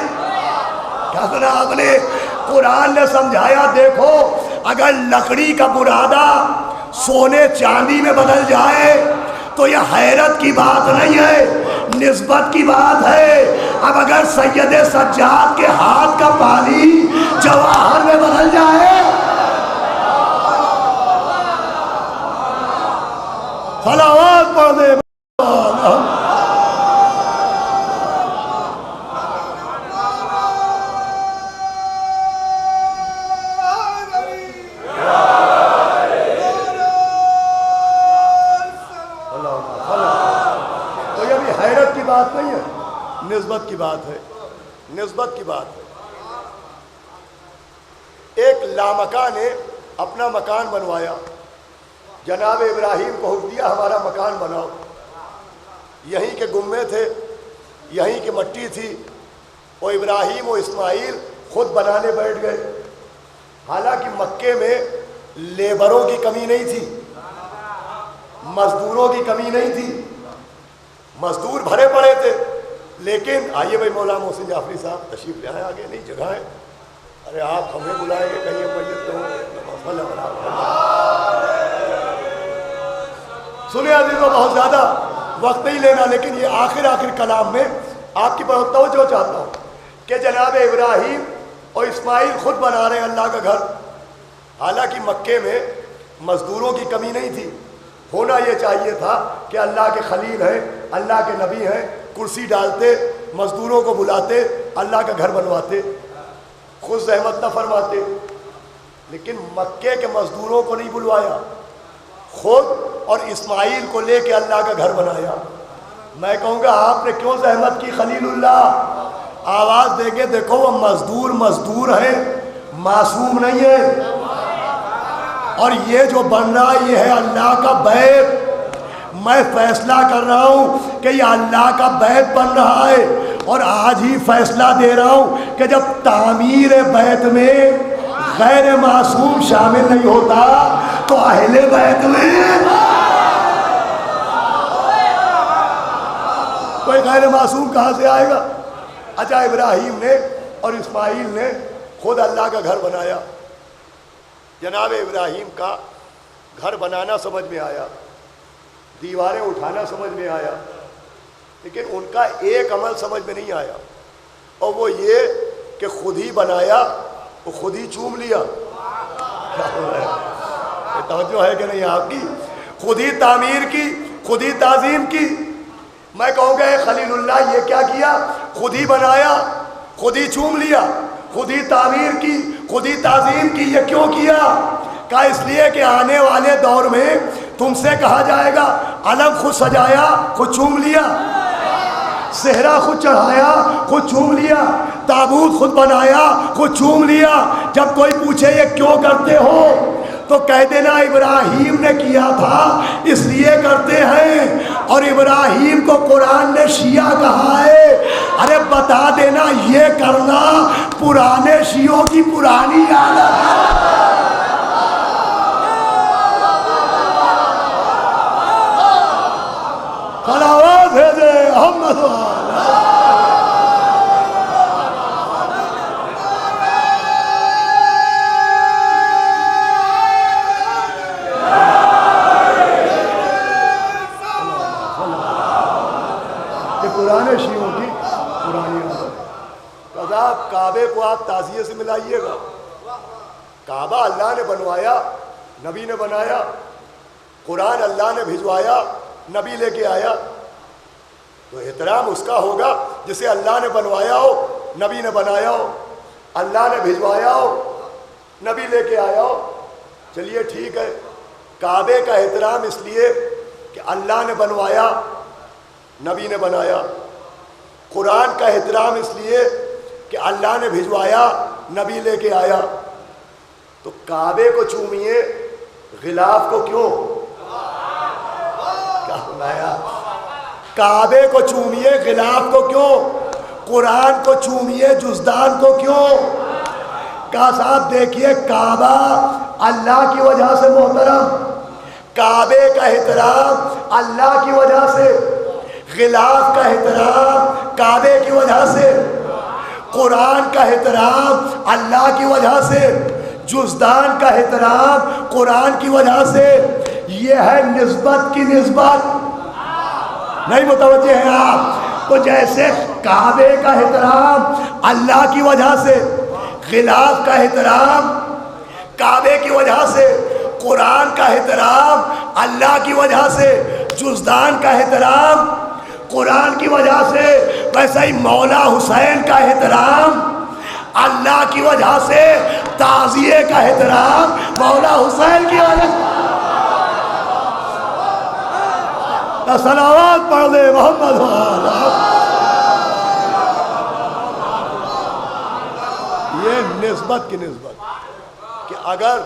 کیا سنا آپ نے؟ قرآن نے سمجھایا دیکھو اگر لکڑی کا برادہ سونے چاندی میں بدل جائے تو یہ حیرت کی بات نہیں ہے، نسبت کی بات ہے۔ اب اگر سید سجاد کے ہاتھ کا پانی جواہر میں بدل جائے، صلوات پڑھ دے۔ نسبت کی بات ہے، نسبت کی بات ہے۔ ایک لامکان نے اپنا مکان بنوایا، جناب ابراہیم کو حکم دیا ہمارا مکان بناؤ۔ یہیں کے گمے تھے، یہیں کی مٹی تھی. وہ ابراہیم و اسماعیل خود بنانے بیٹھ گئے. حالانکہ مکے میں لیبروں کی کمی نہیں تھی, مزدوروں کی کمی نہیں تھی, مزدور بھرے پڑے تھے. لیکن آئیے بھائی مولانا محسن جعفری صاحب تشریف لے آئے, آگے نہیں جگہ ہے. ارے آپ ہمیں بلائیں گے کہیں میت ہوں. سنیں عزیزوں, بہت زیادہ وقت نہیں لینا, لیکن یہ آخر کلام میں آپ کی بہت توجہ چاہتا ہوں کہ جناب ابراہیم اور اسماعیل خود بنا رہے ہیں اللہ کا گھر. حالانکہ مکے میں مزدوروں کی کمی نہیں تھی. ہونا یہ چاہیے تھا کہ اللہ کے خلیل ہیں, اللہ کے نبی ہیں, کرسی ڈالتے, مزدوروں کو بلاتے, اللہ کا گھر بنواتے, خود زحمت نہ فرماتے. لیکن مکے کے مزدوروں کو نہیں بلوایا, خود اور اسماعیل کو لے کے اللہ کا گھر بنایا. میں کہوں گا آپ نے کیوں زحمت کی خلیل اللہ؟ آواز دے کے دیکھو, وہ مزدور ہیں, معصوم نہیں ہے. اور یہ جو بن رہا ہے یہ ہے اللہ کا بیت. میں فیصلہ کر رہا ہوں کہ یہ اللہ کا بیت بن رہا ہے, اور آج ہی فیصلہ دے رہا ہوں کہ جب تعمیر بیت میں غیر معصوم شامل نہیں ہوتا تو اہل بیت میں کوئی غیر معصوم کہاں سے آئے گا؟ اچھا, ابراہیم نے اور اسماعیل نے خود اللہ کا گھر بنایا. جناب ابراہیم کا گھر بنانا سمجھ میں آیا, دیواریں اٹھانا سمجھ میں آیا, لیکن ان کا ایک عمل سمجھ میں نہیں آیا, اور وہ یہ کہ خود ہی بنایا, وہ خود ہی چوم لیا. توجہ ہے کہ نہیں آپ کی؟ خود ہی تعمیر کی, خود ہی تعظیم کی. میں کہوں گا اے خلیل اللہ, یہ کیا کیا؟ خود ہی بنایا, خود ہی چوم لیا, خود ہی تعمیر کی, خود ہی تعظیم کی. یہ کیوں کیا؟ کہا اس لیے کہ آنے والے دور میں تم سے کہا جائے گا علم خود سجایا, خود چوم لیا, صحرا خود چڑھایا, خود چوم لیا, تابوت خود بنایا, خود چوم لیا. جب کوئی پوچھے یہ کیوں کرتے ہو تو کہہ دینا ابراہیم نے کیا تھا اس لیے کرتے ہیں. اور ابراہیم کو قرآن نے شیعہ کہا ہے. ارے بتا دینا یہ کرنا پرانے شیعوں کی پرانی عادت ہے. صلوات بھیجے محمد پرانے شیعوں کی پرانی عادت. کذاب کعبے کو آپ تعزیے سے ملائیے گا. کعبہ اللہ نے بنوایا, نبی نے بنایا. قرآن اللہ نے بھجوایا, نبی لے کے آیا. تو احترام اس کا ہوگا جسے اللہ نے بنوایا ہو, نبی نے بنایا ہو, اللہ نے بھجوایا ہو, نبی لے کے آیا ہو. چلیے ٹھیک ہے, کعبے کا احترام اس لیے کہ اللہ نے بنوایا, نبی نے بنایا. قرآن کا احترام اس لیے کہ اللہ نے بھجوایا, نبی لے کے آیا. تو کعبے کو چومیے, غلاف کو کیوں؟ کیا بنایا؟ کعبے کو چومیے, غلاف کو کیوں؟ قرآن کو چومیے, جزدان کو کیوں؟ کہا صاحب دیکھیے کعبہ اللہ کی وجہ سے محترم, کعبے کا احترام اللہ کی وجہ سے, غلاف کا احترام کعبے کی وجہ سے, قرآن کا احترام اللہ کی وجہ سے, جزدان کا احترام قرآن کی وجہ سے. یہ ہے نسبت کی نسبت. نہیں متوجہ ہیں آپ؟ تو جیسے کعبے کا احترام اللہ کی وجہ سے, غلاف کا احترام کعبے کی وجہ سے, قرآن کا احترام اللہ کی وجہ سے, جزدان کا احترام قرآن کی وجہ سے, ویسا ہی مولا حسین کا احترام اللہ کی وجہ سے, تعزیے کا احترام مولا حسین کی وجہ سے. صلوات پڑھ دے محمد. یہ نسبت کی نسبت کہ اگر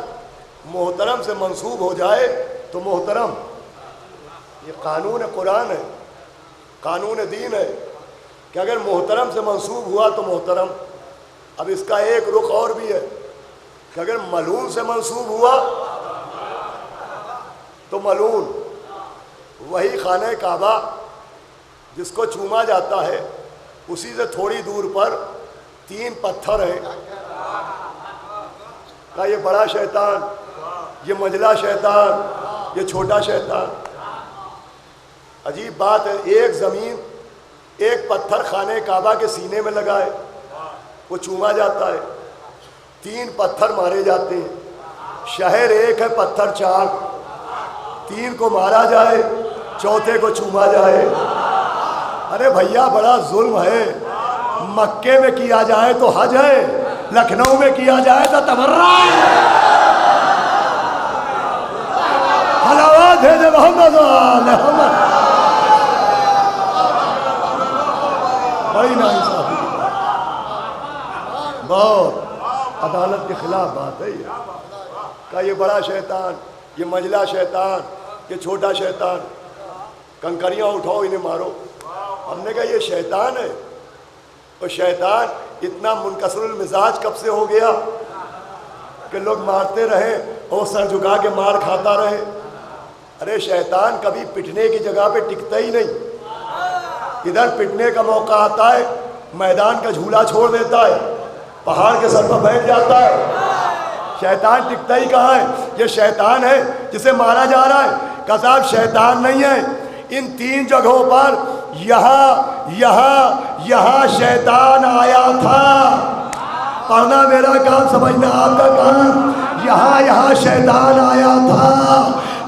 محترم سے منسوب ہو جائے تو محترم, یہ قانون قرآن ہے, قانون دین ہے. کہ اگر محترم سے منسوب ہوا تو محترم. اب اس کا ایک رخ اور بھی ہے کہ اگر ملعون سے منسوب ہوا تو ملعون. وہی خانہ کعبہ جس کو چوما جاتا ہے اسی سے تھوڑی دور پر 3 پتھر ہیں. کہ یہ بڑا شیطان، یہ منجلا شیطان، یہ چھوٹا شیطان. عجیب بات ہے، ایک زمین ایک پتھر خانہ کعبہ کے سینے میں لگا ہے، وہ چوما جاتا ہے. 3 پتھر مارے جاتے ہیں. شہر ایک ہے، پتھر 4. 3 کو مارا جائے، چوتھے کو چوما جائے. ارے بھیا بڑا ظلم ہے. مکے میں کیا جائے تو حج ہے، لکھنؤ میں کیا جائے تو تبرع ہے. حلاوت ہے محمد محمد. بڑی ناانصافی، بہت عدالت کے خلاف بات ہے یہ. کہ یہ بڑا شیطان، یہ منجلا شیطان، یہ چھوٹا شیطان. کنکریاں اٹھاؤ انہیں مارو. ہم نے کہا یہ شیطان ہے. اور شیطان اتنا منکسر المزاج کب سے ہو گیا کہ لوگ مارتے رہے اور سر جھکا کے مار کھاتا رہے. ارے شیطان کبھی پٹنے کی جگہ پہ ٹکتا ہی نہیں. ادھر پٹنے کا موقع آتا ہے، میدان کا جھولا چھوڑ دیتا ہے، پہاڑ کے سر پر بیٹھ جاتا ہے. شیطان ٹکتا ہی کہاں ہے؟ یہ شیطان ہے جسے مارا جا رہا ہے. کہ صاحب شیطان نہیں ہے. ان 3 جگہوں پر یہاں شیطان آیا تھا. پڑھنا میرا کام، سمجھنا آپ کا کام. یہاں شیطان آیا تھا.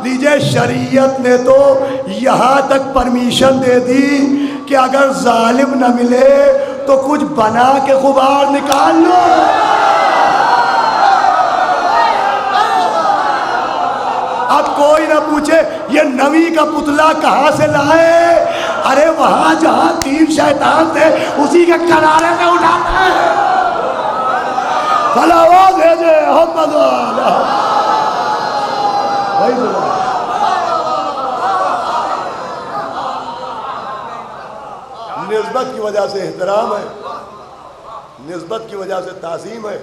لیجئے شریعت نے تو یہاں تک پرمیشن دے دی کہ اگر ظالم نہ ملے تو کچھ بنا کے غبار نکال لو. اب کوئی نہ پوچھے یہ نوی کا پتلا کہاں سے لائے. ارے وہاں جہاں 3 شیطان تھے اسی کے کنارے سے اٹھاتا ہے. صلوات بھیجے محمد نسبت کی وجہ سے احترام ہے، نسبت کی وجہ سے تعظیم ہے،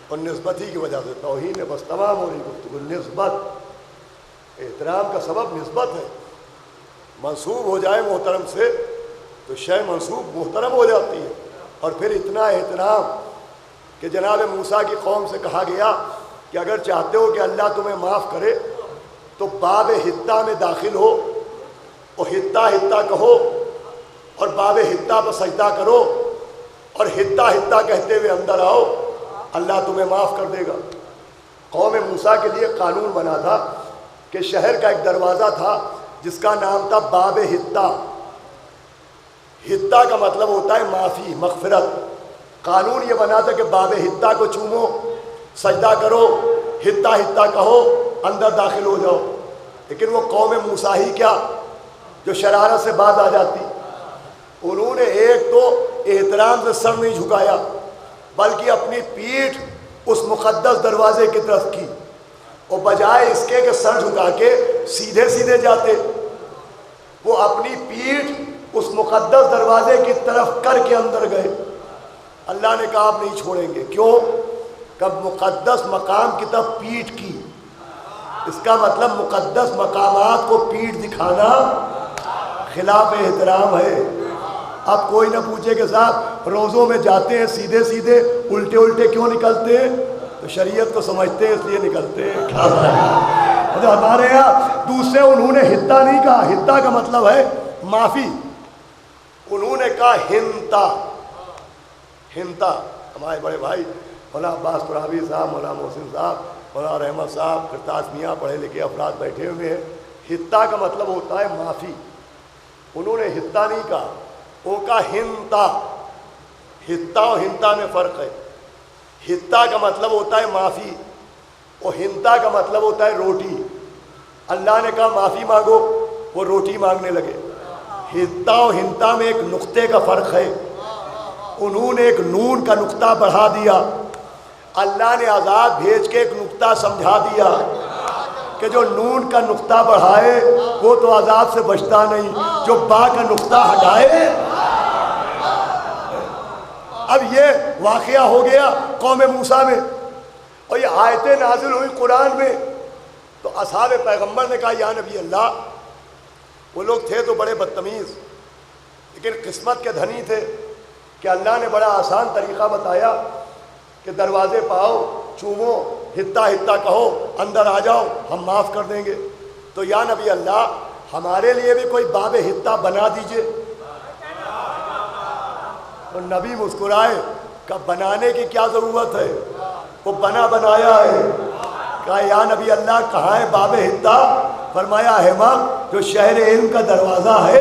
اور نسبت ہی کی وجہ سے توہین ہے. بس تمام ہو رہی گفتگو نسبت. احترام کا سبب نسبت ہے. منسوب ہو جائے محترم سے تو شے منسوب محترم ہو جاتی ہے. اور پھر اتنا احترام کہ جناب موسیٰ کی قوم سے کہا گیا کہ اگر چاہتے ہو کہ اللہ تمہیں معاف کرے تو باب حتہ میں داخل ہو اور حتہ کہو اور باب حتہ پر سجدہ کرو اور حتہ کہتے ہوئے اندر آؤ، اللہ تمہیں معاف کر دے گا. قوم موسیٰ کے لیے قانون بنا تھا کہ شہر کا ایک دروازہ تھا جس کا نام تھا باب حتہ. حتہ کا مطلب ہوتا ہے معافی، مغفرت. قانون یہ بنا تھا کہ باب حتہ کو چومو، سجدہ کرو، حتہ کہو، اندر داخل ہو جاؤ. لیکن وہ قوم موسیٰ ہی کیا جو شرارت سے باز آ جاتی. انہوں نے ایک تو احترام سے سر نہیں جھکایا بلکہ اپنی پیٹھ اس مقدس دروازے کی طرف کی، اور بجائے اس کے کہ سر جھکا کے سیدھے جاتے، وہ اپنی پیٹھ اس مقدس دروازے کی طرف کر کے اندر گئے. اللہ نے کہا آپ نہیں چھوڑیں گے. کیوں؟ کب مقدس مقام کی طرف پیٹھ کی. اس کا مطلب مقدس مقامات کو پیٹھ دکھانا خلاف احترام ہے. اب کوئی نہ پوچھے کہ صاحب روزوں میں جاتے ہیں سیدھے الٹے کیوں نکلتے ہیں؟ تو شریعت کو سمجھتے ہیں اس لیے نکلتے ہیں. ہمارے یہاں دوسرے انہوں نے حتہ نہیں کہا. حتہ کا مطلب ہے معافی. انہوں نے کہا ہنتا. ہمارے بڑے بھائی مولانا عباس قرابی صاحب، مولانا محسن صاحب، مولانا رحمت صاحب، کرتاس میاں پڑھے لکھے افراد بیٹھے ہوئے ہیں. حتہ کا مطلب ہوتا ہے معافی. انہوں نے حتہ نہیں کہا، وہ کہا ہنتا. حتہ اور ہنتا میں فرق ہے. حتہ کا مطلب ہوتا ہے معافی اور ہنتا کا مطلب ہوتا ہے روٹی. اللہ نے کہا معافی مانگو، وہ روٹی مانگنے لگے. حتہ اور ہنتا میں ایک نقطے کا فرق ہے. انہوں نے ایک نون کا نقطہ بڑھا دیا، اللہ نے عذاب بھیج کے ایک نقطہ سمجھا دیا کہ جو نون کا نقطہ بڑھائے وہ تو عذاب سے بچتا نہیں، جو با کا نقطہ ہٹائے اب یہ واقعہ ہو گیا قوم موسیٰ میں، اور یہ آیتیں نازل ہوئی قرآن میں، تو اصحاب پیغمبر نے کہا یا نبی اللہ، وہ لوگ تھے تو بڑے بدتمیز لیکن قسمت کے دھنی تھے کہ اللہ نے بڑا آسان طریقہ بتایا کہ دروازے پاؤ، چومو، ہتا ہتا کہو، اندر آ جاؤ، ہم معاف کر دیں گے۔ تو یا نبی اللہ ہمارے لیے بھی کوئی باب ہتا بنا دیجئے۔ تو نبی مسکرائے، کہ بنانے کی کیا ضرورت ہے، وہ بنا بنایا ہے۔ کہا یا نبی اللہ کہاں ہے باب ہتا؟ فرمایا احمق، جو شہر علم کا دروازہ ہے،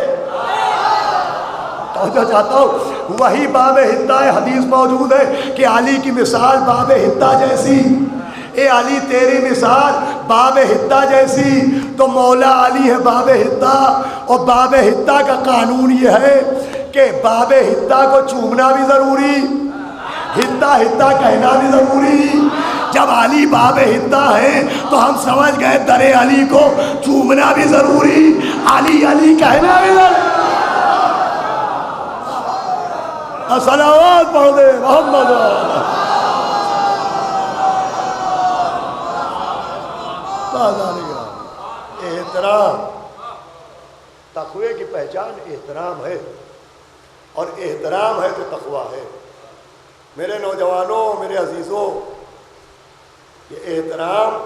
توجہ چاہتا ہوں، وہی باب ہتا ہے۔ حدیث موجود ہے کہ علی کی مثال باب ہتا جیسی، اے علی تیری مثال باب ہتا جیسی۔ تو مولا علی ہے باب ہتا، اور باب ہتا کا قانون یہ ہے کہ باب ہتا کو چومنا بھی ضروری، ہتا ہتا کہنا بھی ضروری۔ جب علی باب ہتا ہے تو ہم سمجھ گئے در علی کو چومنا بھی ضروری، علی علی کہنا بھی ضروری۔ صلوات پڑھ دے محمد۔ احترام، تقوی کی پہچان احترام ہے، اور احترام ہے تو تقوی ہے۔ میرے نوجوانوں، میرے عزیزوں، یہ احترام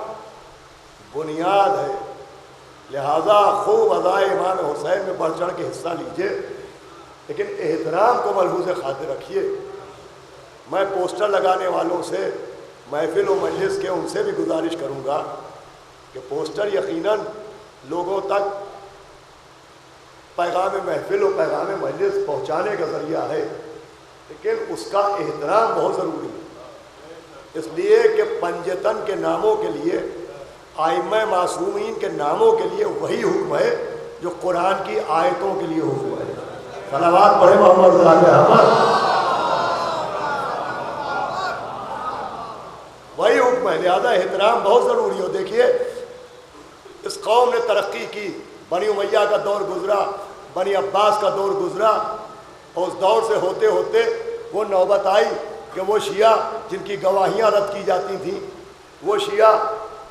بنیاد ہے، لہذا خوب ادائے امام حسین میں بڑھ چڑھ کے حصہ لیجئے، لیکن احترام کو ملحوظ خاطر رکھیے۔ میں پوسٹر لگانے والوں سے، محفل و مجلس کے، ان سے بھی گزارش کروں گا کہ پوسٹر یقیناً لوگوں تک پیغام محفل و پیغام مجلس پہنچانے کا ذریعہ ہے، لیکن اس کا احترام بہت ضروری ہے، اس لیے کہ پنجتن کے ناموں کے لیے، ائمہ معصومین کے ناموں کے لیے وہی حکم ہے جو قرآن کی آیتوں کے لیے حکم ہے۔ صلوات پڑھے محمد صلی اللہ علیہ وسلم۔ وہی حکم ہے، لہذا احترام بہت ضروری ہو۔ دیکھیے اس قوم نے ترقی کی، بنی امیہ کا دور گزرا، بنی عباس کا دور گزرا، اور اس دور سے ہوتے ہوتے وہ نوبت آئی کہ وہ شیعہ جن کی گواہیاں رد کی جاتی تھیں، وہ شیعہ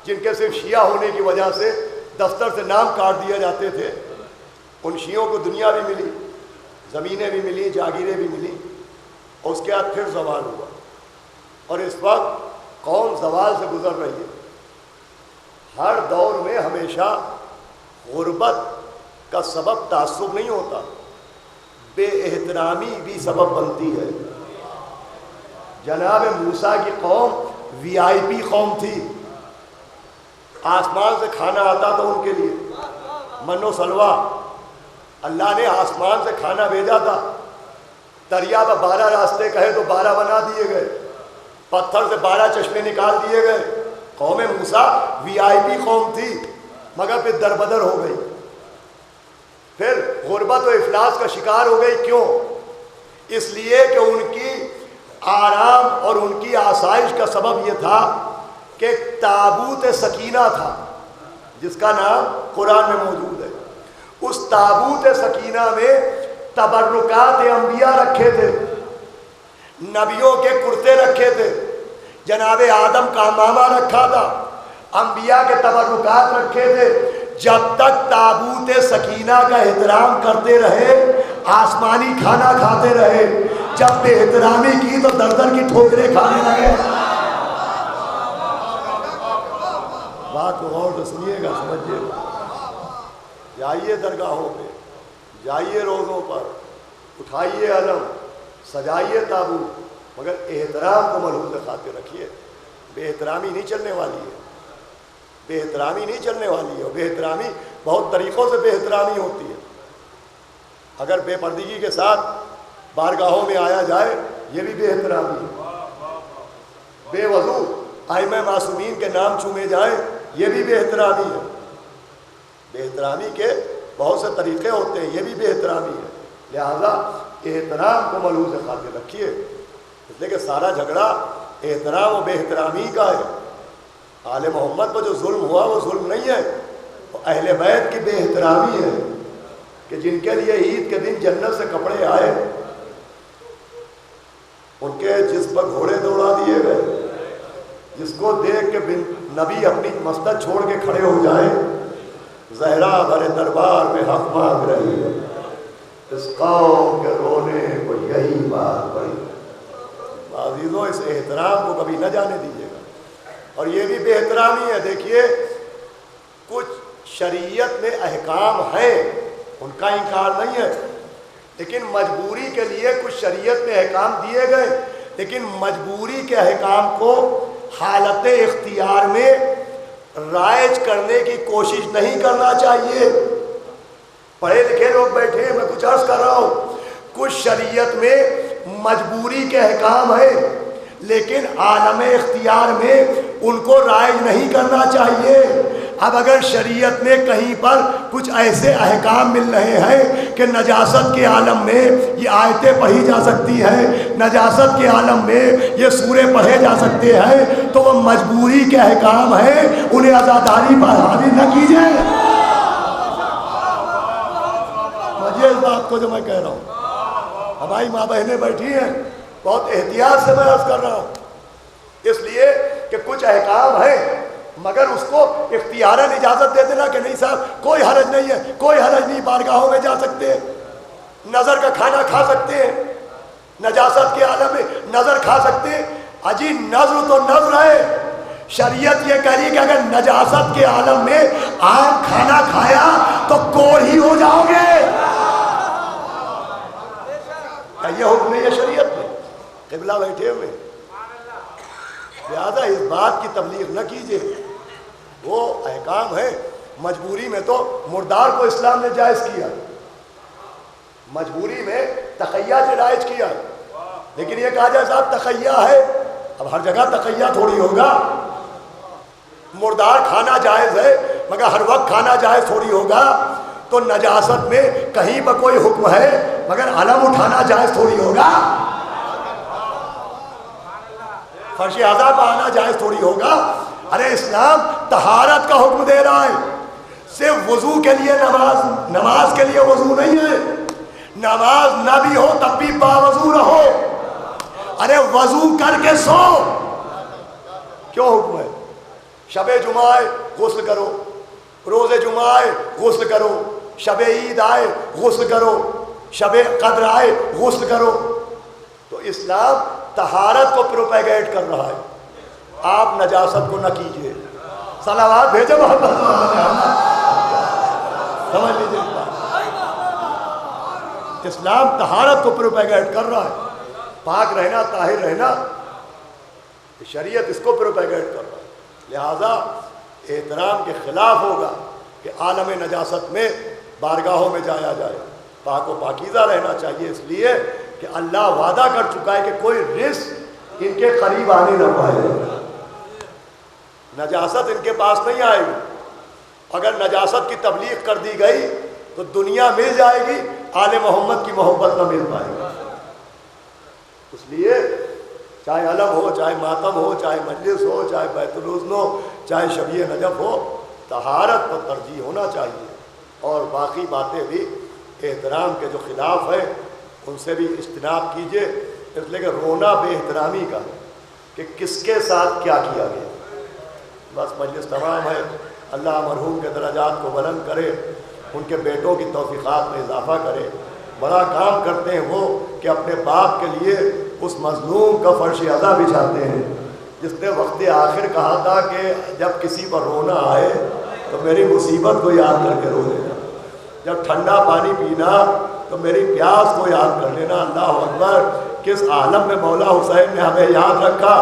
جن کے صرف شیعہ ہونے کی وجہ سے دفتر سے نام کاٹ دیے جاتے تھے، ان شیعوں کو دنیا بھی ملی، زمینیں بھی ملی، جاگیریں بھی ملی، اور اس کے بعد پھر زوال ہوا، اور اس وقت قوم زوال سے گزر رہی ہے۔ ہر دور میں ہمیشہ غربت کا سبب تعصب نہیں ہوتا، بے احترامی بھی سبب بنتی ہے۔ جناب موسیٰ کی قوم وی آئی پی قوم تھی، آسمان سے کھانا آتا تھا ان کے لیے، من و سلوہ، اللہ نے آسمان سے کھانا بھیجا تھا، دریا میں 12 راستے کہے تو 12 بنا دیے گئے، پتھر سے 12 چشمے نکال دیے گئے۔ قوم موسیٰ وی آئی پی قوم تھی، مگر پھر دربدر ہو گئی، پھر غربت و افلاس کا شکار ہو گئی۔ کیوں؟ اس لیے کہ ان کی آرام اور ان کی آسائش کا سبب یہ تھا کہ تابوت سکینہ تھا، جس کا نام قرآن میں موجود ہے۔ اس تابوت سکینہ میں تبرکات انبیاء رکھے تھے، نبیوں کے کرتے رکھے تھے، جناب آدم کا امامہ رکھا تھا، انبیاء کے تبرکات رکھے تھے۔ جب تک تابوت سکینہ کا احترام کرتے رہے، آسمانی کھانا کھاتے رہے، جب بے احترامی کی تو در در کی ٹھوکریں کھانے لگے۔ بات کو غور سے سنیے گا، سمجھیے گا۔ جائیے درگاہوں پہ، جائیے روزوں پر، اٹھائیے علم، سجائیے تابوت، مگر احترام کو ملحوظ خاطر رکھیے۔ بے احترامی نہیں چلنے والی ہے، بے احترامی نہیں چلنے والی ہے۔ بے احترامی بہت طریقوں سے بے احترامی ہوتی ہے۔ اگر بے پردگی کے ساتھ بارگاہوں میں آیا جائے، یہ بھی بے احترامی ہے۔ بے وضو ائمہ معصومین کے نام چومے جائیں، یہ بھی بے احترامی ہے۔ بے احترامی کے بہت سے طریقے ہوتے ہیں، یہ بھی بے احترامی ہے۔ لہذا احترام کو ملحوظ خاطر رکھیے، اس لیے کہ سارا جھگڑا احترام و بے احترامی کا ہے۔ آل محمد پر جو ظلم ہوا وہ ظلم نہیں ہے، وہ اہل بیت کی بے احترامی ہے کہ جن کے لیے عید کے دن جنت سے کپڑے آئے، ان کے جسم پر گھوڑے دوڑا دیے گئے، جس کو دیکھ کے نبی اپنی مسجد چھوڑ کے کھڑے ہو جائیں، زہرا بھرے دربار میں حق مانگ رہی ہے، اس قوم کے رونے کو یہی بات پڑی۔ عزیزوں، اس احترام کو کبھی نہ جانے دیجیے گا، اور یہ بھی بے احترامی ہے۔ دیکھیے، کچھ شریعت میں احکام ہیں، ان کا انکار نہیں ہے، لیکن مجبوری کے لیے کچھ شریعت میں احکام دیے گئے، لیکن مجبوری کے احکام کو حالت اختیار میں رائج کرنے کی کوشش نہیں کرنا چاہیے۔ پڑھے لکھے لوگ بیٹھے ہیں، میں کچھ عرض کر رہا ہوں، کچھ شریعت میں مجبوری کے احکام ہیں، لیکن عالم اختیار میں ان کو رائج نہیں کرنا چاہیے۔ اب اگر شریعت میں کہیں پر کچھ ایسے احکام مل رہے ہیں کہ نجاست کے عالم میں یہ آیتیں پڑھی جا سکتی ہیں، نجاست کے عالم میں یہ سورے پڑھے جا سکتے ہیں، تو وہ مجبوری کے احکام ہیں، انہیں عزاداری پر حاوی نہ کیجیے۔ مجھے اس بات کو جو میں کہہ رہا ہوں، ہماری ماں بہنیں بیٹھی ہیں، بہت احتیاط سے میں عرض کر رہا ہوں، اس لیے کہ کچھ احکام ہیں، مگر اس کو اختیاراً اجازت دے دینا کہ نہیں صاحب کوئی حرج نہیں ہے، کوئی حرج نہیں، بارگاہوں میں جا سکتے ہیں، نظر کا کھانا کھا سکتے ہیں، نجاست کے عالم میں نظر کھا سکتے ہیں۔ اجی نظر تو نظر ہے، شریعت یہ کہہ رہی کہ اگر نجاست کے عالم میں آپ کھانا کھایا تو کوڑ ہی ہو جاؤ گے۔ کیا یہ حکم ہے یہ شریعت میں؟ قبلہ بیٹھے ہوئے، لہذا اس بات کی تبلیغ نہ کیجیے، وہ احکام ہے۔ مجبوری میں تو مردار کو اسلام نے جائز کیا، مجبوری میں تقیہ جائز کیا، لیکن یہ کہا جائے صاحب تقیہ ہے، اب ہر جگہ تقیہ تھوڑی ہوگا۔ مردار کھانا جائز ہے، مگر ہر وقت کھانا جائز تھوڑی ہوگا۔ تو نجاست میں کہیں پر کوئی حکم ہے، مگر علم اٹھانا جائز تھوڑی ہوگا، فرش اعضاء پر آنا جائز تھوڑی ہوگا۔ ارے اسلام طہارت کا حکم دے رہا ہے، صرف وضو کے لیے نماز کے لیے وضو نہیں ہے، نماز نہ بھی ہو تب بھی باوضو رہو۔ ارے وضو کر کے سو، کیوں حکم ہے؟ شب جمعہ آئے غسل کرو، روز جمعہ آئے غسل کرو، شب عید آئے غسل کرو، شب قدر آئے غسل کرو۔ تو اسلام طہارت کو پروپیگیٹ کر رہا ہے، آپ نجاست کو نہ کیجیے۔ صلوات بھیجو محمد، سمجھ لیجیے، اسلام طہارت کو پروپیگیٹ کر رہا ہے، پاک رہنا، طاہر رہنا، شریعت اس کو پروپیگیٹ کر رہا ہے۔ لہذا احترام کے خلاف ہوگا کہ عالم نجاست میں بارگاہوں میں جایا جائے، پاک و پاکیزہ رہنا چاہیے، اس لیے کہ اللہ وعدہ کر چکا ہے کہ کوئی رزق ان کے قریب آنے نہ پائے، نجاست ان کے پاس نہیں آئے گی۔ اگر نجاست کی تبلیغ کر دی گئی تو دنیا مل جائے گی، آل محمد کی محبت نہ مل پائے گی۔ اس لیے چاہے علم ہو، چاہے ماتم ہو، چاہے مجلس ہو، چاہے بیت الحزن ہو، چاہے شبیہ نجف ہو، طہارت پر ترجیح ہونا چاہیے، اور باقی باتیں بھی احترام کے جو خلاف ہیں ان سے بھی اجتناب کیجیے۔ اس لیے کہ رونا بے احترامی کا کہ کس کے ساتھ کیا کیا گیا۔ بس مجلس تمام ہے، اللہ مرحوم کے درجات کو بلند کرے، ان کے بیٹوں کی توفیقات میں اضافہ کرے۔ بڑا کام کرتے ہیں وہ کہ اپنے باپ کے لیے اس مظلوم کا فرش عزا بچھاتے ہیں، جس نے وقت آخر کہا تھا کہ جب کسی پر رونا آئے تو میری مصیبت کو یاد کر کے رو لینا، جب ٹھنڈا پانی پینا تو میری پیاس کو یاد کر لینا۔ اللہ اکبر، کس عالم میں مولا حسین نے ہمیں یاد رکھا۔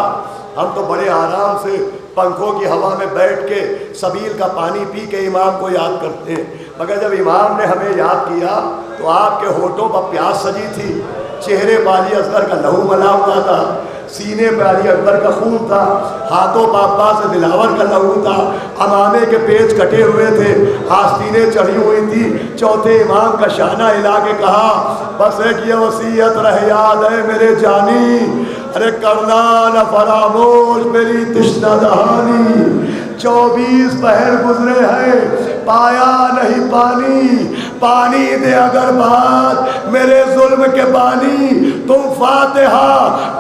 ہم تو بڑے آرام سے پنکھوں کی ہوا میں بیٹھ کے سبیل کا پانی پی کے امام کو یاد کرتے ہیں، مگر جب امام نے ہمیں یاد کیا تو آپ کے ہونٹوں پر پیاس سجی تھی، چہرے پہ علی اصغر کا لہو ملا ہوا تھا، سینے پہ علی اکبر کا خون تھا، ہاتھوں پہ عباس دلاور کا لہو تھا، امامے کے پیچ کٹے ہوئے تھے، آستینیں چڑھی ہوئی تھی۔ چوتھے امام کا شانہ ہلا کے کہا، بس ایک یہ وصیت رہ یاد ہے میرے جانی، ارے کرنا نہ فراموش میری تشنہ دہانی، 24 پہر گزرے ہیں پایا نہیں پانی، پانی دے اگر بات میرے ظلم کے بانی، تم فاتحہ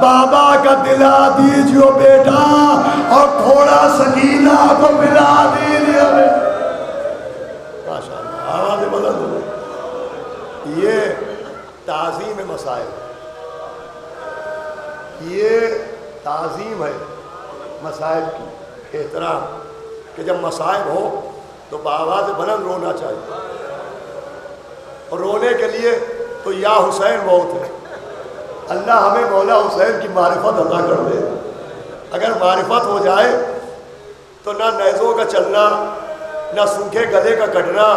بابا کا دلا دیجیو بیٹا، اور تھوڑا سکینہ کو ملا دیجیے ماشاء اللہ، آواز بلند ہو۔ یہ تعظیم مسائل، یہ تعظیم ہے مسائل کی، احترام، کہ جب مسائل ہو تو بآواز بلند رونا چاہیے، اور رونے کے لیے تو یا حسین بہت ہے۔ اللہ ہمیں مولا حسین کی معرفت عطا کر دے۔ اگر معرفت ہو جائے تو نہ نیزوں کا چلنا، نہ سوکھے گلے کا کٹنا،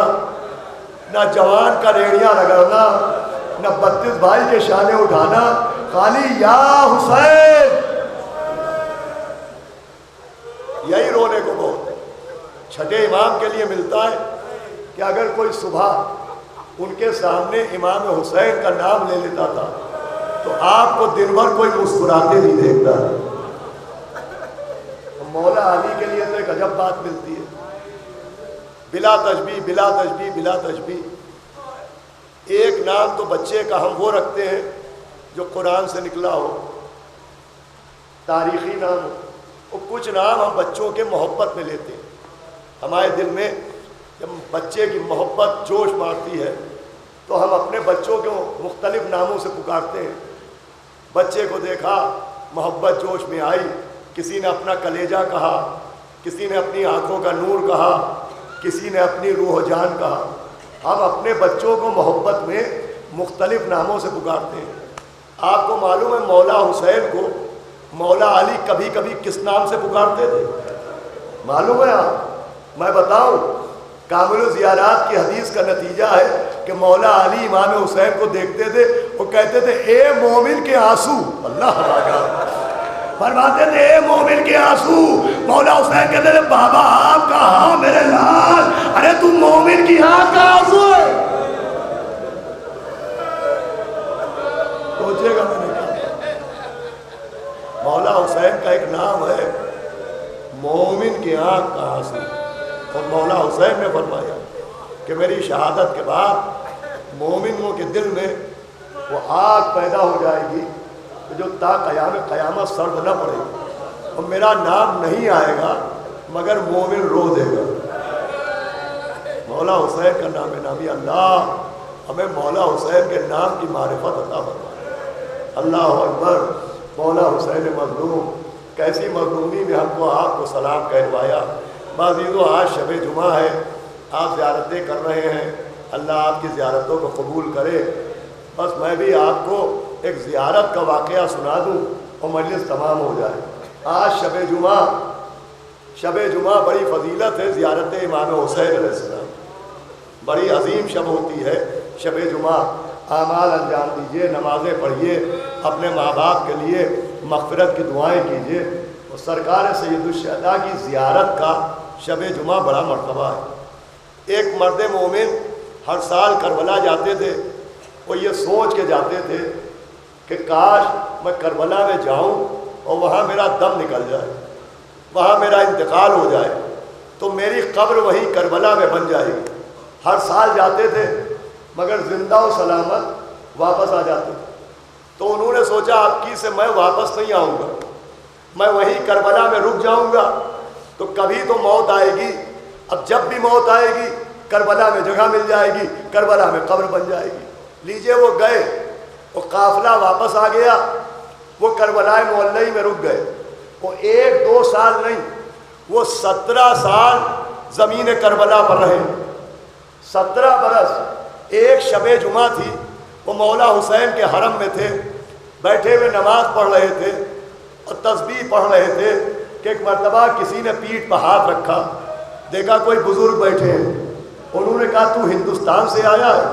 نہ جوان کا ریڑیاں رگڑنا، نہ 32 بھائی کے شانے اٹھانا، خالی یا حسین، یہی رونے کو بہت ہے۔ چھٹے امام کے لیے ملتا ہے کہ اگر کوئی صبح ان کے سامنے امام حسین کا نام لے لیتا تھا تو آپ کو دن بھر کوئی مسکراتے نہیں دیکھتا۔ مولا علی کے لیے تو ایک عجب بات ملتی ہے، بلا تشبیہ بلا تشبیہ بلا تشبیہ۔ ایک نام تو بچے کا ہم وہ رکھتے ہیں جو قرآن سے نکلا ہو، تاریخی نام ہو، اور کچھ نام ہم بچوں کے محبت میں لیتے ہیں۔ ہمارے دل میں جب بچے کی محبت جوش مارتی ہے تو ہم اپنے بچوں کو مختلف ناموں سے پکارتے ہیں۔ بچے کو دیکھا، محبت جوش میں آئی، کسی نے اپنا کلیجہ کہا، کسی نے اپنی آنکھوں کا نور کہا، کسی نے اپنی روح و جان کہا۔ ہم اپنے بچوں کو محبت میں مختلف ناموں سے پکارتے ہیں۔ آپ کو معلوم ہے مولا حسین کو مولا علی کبھی کبھی کس نام سے پکارتے تھے؟ معلوم ہے آپ؟ میں بتاؤں، کامل الزیارات کی حدیث کا نتیجہ ہے کہ مولا علی امام حسین کو دیکھتے تھے، وہ کہتے تھے اے مومن کے آنسو، اللہ فرماتے تھے اے مومن کے آنسو۔ مولا حسین کہتے تھے بابا آپ کا ہاں میرے لال، ارے تم مومن کی آنکھ کا آنسو ہے۔ سوچے گا میں نے کہا، مولا حسین کا ایک نام ہے مومن کی آنکھ کا آنسو، اور مولا حسین نے فرمایا کہ میری شہادت کے بعد مومنوں کے دل میں وہ آگ پیدا ہو جائے گی جو تا قیامت سرد نہ پڑے گی، اور میرا نام نہیں آئے گا مگر مومن رو دے گا۔ مولا حسین کا نام نامی، اللہ ہمیں مولا حسین کے نام کی معرفت عطا فرمائے۔ اللہ اکبر۔ مولا حسین مظلوم، کیسی مظلومی میں ہم کو آپ کو سلام کہلوایا۔ عزیزو، آج شب جمعہ ہے، آپ زیارتیں کر رہے ہیں، اللہ آپ کی زیارتوں کو قبول کرے۔ بس میں بھی آپ کو ایک زیارت کا واقعہ سنا دوں اور مجلس تمام ہو جائے۔ آج شب جمعہ بڑی فضیلت ہے، زیارت امام حسین علیہ السلام، بڑی عظیم شب ہوتی ہے شب جمعہ۔ اعمال انجام دیجئے، نمازیں پڑھیے، اپنے ماں باپ کے لیے مغفرت کی دعائیں کیجئے، اور سرکار سید الشہداء کی زیارت کا شب جمعہ بڑا مرتبہ ہے۔ ایک مرد مومن ہر سال کربلا جاتے تھے، وہ یہ سوچ کے جاتے تھے کہ کاش میں کربلا میں جاؤں اور وہاں میرا دم نکل جائے، وہاں میرا انتقال ہو جائے تو میری قبر وہی کربلا میں بن جائے گی۔ ہر سال جاتے تھے مگر زندہ و سلامت واپس آ جاتے تھے۔ تو انہوں نے سوچا اب کی سے میں واپس نہیں آؤں گا، میں وہی کربلا میں رک جاؤں گا تو کبھی تو موت آئے گی۔ اب جب بھی موت آئے گی کربلا میں جگہ مل جائے گی، کربلا میں قبر بن جائے گی۔ لیجئے وہ گئے، وہ قافلہ واپس آ گیا، وہ کربلا معلی میں رک گئے۔ وہ 1-2 سال نہیں، وہ 17 سال زمین کربلا پر رہے، 17 برس۔ ایک شب جمعہ تھی، وہ مولا حسین کے حرم میں تھے، بیٹھے ہوئے نماز پڑھ رہے تھے اور تسبیح پڑھ رہے تھے کہ ایک مرتبہ کسی نے پیٹھ پر ہاتھ رکھا، دیکھا کوئی بزرگ بیٹھے ہیں۔ انہوں نے کہا تو ہندوستان سے آیا ہے؟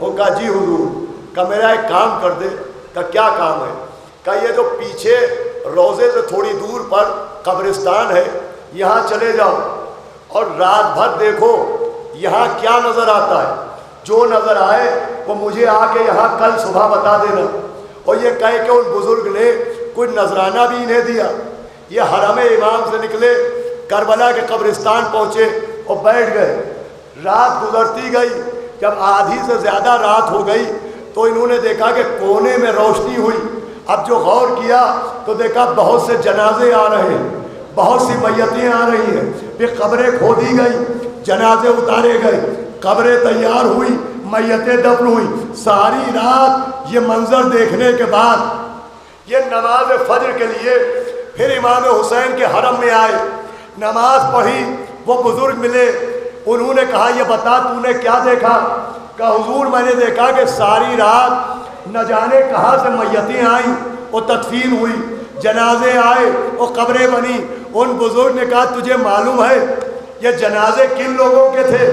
وہ کہا جی حضور۔ کہا میرا ایک کام کر دے۔ کہا کیا کام ہے؟ کہا یہ جو پیچھے روضے سے تھوڑی دور پر قبرستان ہے، یہاں چلے جاؤ اور رات بھر دیکھو یہاں کیا نظر آتا ہے، جو نظر آئے وہ مجھے آ کے یہاں کل صبح بتا دینا۔ اور یہ کہہ کے ان بزرگ نے کوئی نذرانہ بھی انہیں دیا۔ یہ حرم امام سے نکلے، کربلا کے قبرستان پہنچے اور بیٹھ گئے۔ رات گزرتی گئی، جب آدھی سے زیادہ رات ہو گئی تو انہوں نے دیکھا کہ کونے میں روشنی ہوئی. اب جو غور کیا تو دیکھا بہت سے جنازے آ رہے ہیں, بہت سی میتیں آ رہی ہیں. پھر قبریں کھودی گئی, جنازے اتارے گئے, قبریں تیار ہوئی, میتیں دفن ہوئی. ساری رات یہ منظر دیکھنے کے بعد یہ نماز فجر کے لیے پھر امام حسین کے حرم میں آئے, نماز پڑھی. وہ بزرگ ملے, انہوں نے کہا یہ بتا تو نے کیا دیکھا؟ کہا حضور میں نے دیکھا کہ ساری رات نہ جانے کہاں سے میتیں آئیں, وہ تدفین ہوئی, جنازے آئے, وہ قبریں بنی. ان بزرگ نے کہا تجھے معلوم ہے یہ جنازے کن لوگوں کے تھے؟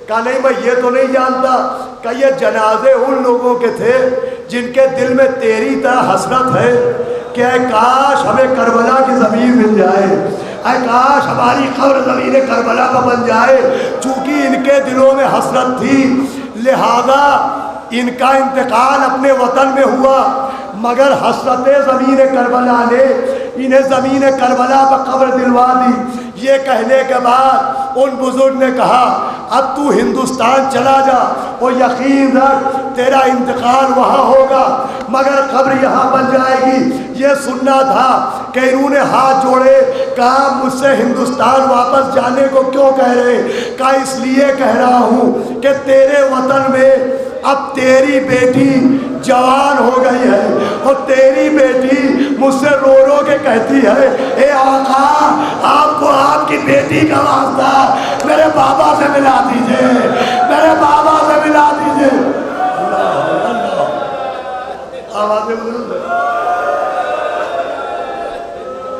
کہا نہیں میں یہ تو نہیں جانتا. کہ یہ جنازے ان لوگوں کے تھے جن کے دل میں تیری طرح حسرت ہے کہ اے کاش ہمیں کربلا کی زمین مل جائے, اے کاش ہماری قبر زمین کربلا کا بن جائے. چونکہ ان کے دلوں میں حسرت تھی لہذا ان کا انتقال اپنے وطن میں ہوا, مگر حسرت زمین کربلا نے انہیں زمین کربلا پر قبر دلوا دی. یہ کہنے کے بعد ان بزرگ نے کہا اب تو ہندوستان چلا جا, اور یقین رکھ تیرا انتقال وہاں ہوگا مگر قبر یہاں بن جائے گی. یہ سننا تھا کہ انہوں نے ہاتھ جوڑے, کہا مجھ سے ہندوستان واپس جانے کو کیوں کہہ رہے؟ کہا اس لیے کہہ رہا ہوں کہ تیرے وطن میں اب تیری بیٹی جوان ہو گئی ہے, اور تیری بیٹی مجھ سے رو رو کے کہتی ہے اے آقا آپ کو آپ کی بیٹی کا واسطہ میرے بابا سے ملا دیجئے, میرے بابا سے ملا دیجئے. آوازیں بلند ہے.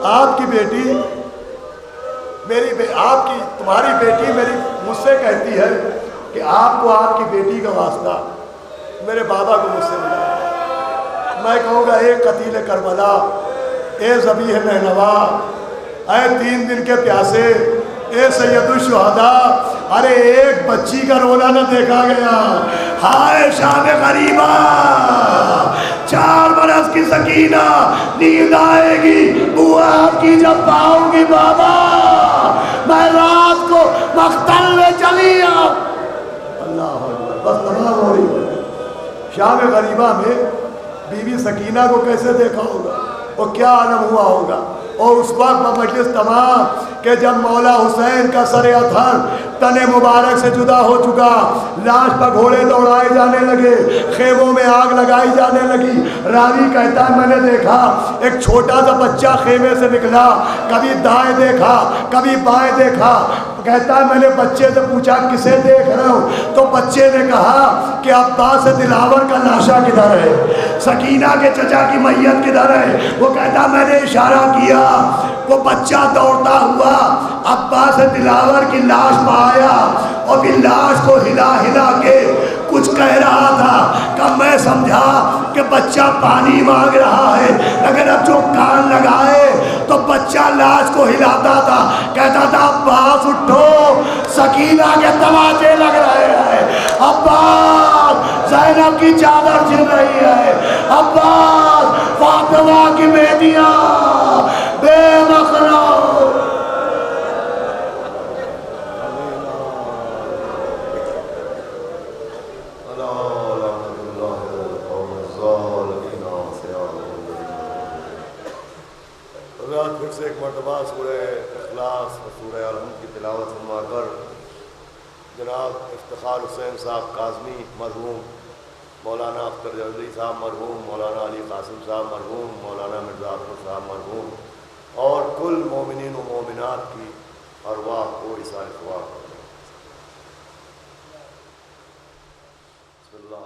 آپ کی بیٹی آپ کی تمہاری بیٹی میری مجھ سے کہتی ہے کہ آپ کو آپ کی بیٹی کا واسطہ میرے بابا کو مجھ سے ملا. میں کہوں گا اے قتیل کربلا, اے ذبیح نینوا, اے 3 دن کے پیاسے, اے سید الشہداء, ارے ایک بچی کا رونا نہ دیکھا گیا. ہائے شام غریبہ, 4 برس کی سکینہ نیند آئے گی بوا آپ کی جب پاؤں گی بابا, میں رات کو مقتل میں چلی آؤں. اللہ اکبر, بس تمام ہو رہی ہے. شام غریبہ میں بی بی سکینہ کو کیسے دیکھا ہوگا, اور کیا عالم ہوا ہوگا. اور اس وقت مجلس تمام کہ جب مولا حسین کا سر اطہر تن مبارک سے جدا ہو چکا, لاش پر گھوڑے دوڑائے جانے لگے, خیموں میں آگ لگائی جانے لگی. راوی کہتا ہے میں نے دیکھا ایک چھوٹا سا بچہ خیمے سے نکلا, کبھی دائیں دیکھا کبھی بائیں دیکھا. کہتا ہے میں نے بچے سے پوچھا کسے دیکھ رہے ہو, تو بچے نے کہا کہ عباس دلاور کا لاشا کدھر ہے, سکینہ کے چچا کی میت کدھر ہے. وہ کہتا میں نے اشارہ کیا, وہ بچہ دوڑتا ہوا عباس دلاور کی لاش پہ آیا, اور پھر لاش کو ہلا ہلا کے کچھ کہہ رہا تھا. کہ میں سمجھا کہ بچہ پانی مانگ رہا ہے, لیکن اب جو کان لگائے تو بچہ لاش کو ہلاتا تھا. کہتا تھا عباس اٹھو, سکینہ کے تماچے لگ رہے ہیں, عباس زینب کی چادر چھن رہی ہے, عباس فاطمہ کی بیٹیاں بے مخلوق. پھر سے ایک مرتبہ سورہ اخلاص اور سورہ الحمد کی تلاوت فرما کر جناب افتخار حسین صاحب کاظمی مرحوم, مولانا اختر جلدی صاحب مرحوم, مولانا علی قاسم صاحب مرحوم, مولانا مرزا اکبر صاحب مرحوم, اور کل مومنین و مومنات کی ارواح کو ایصال ثواب. بسم اللہ.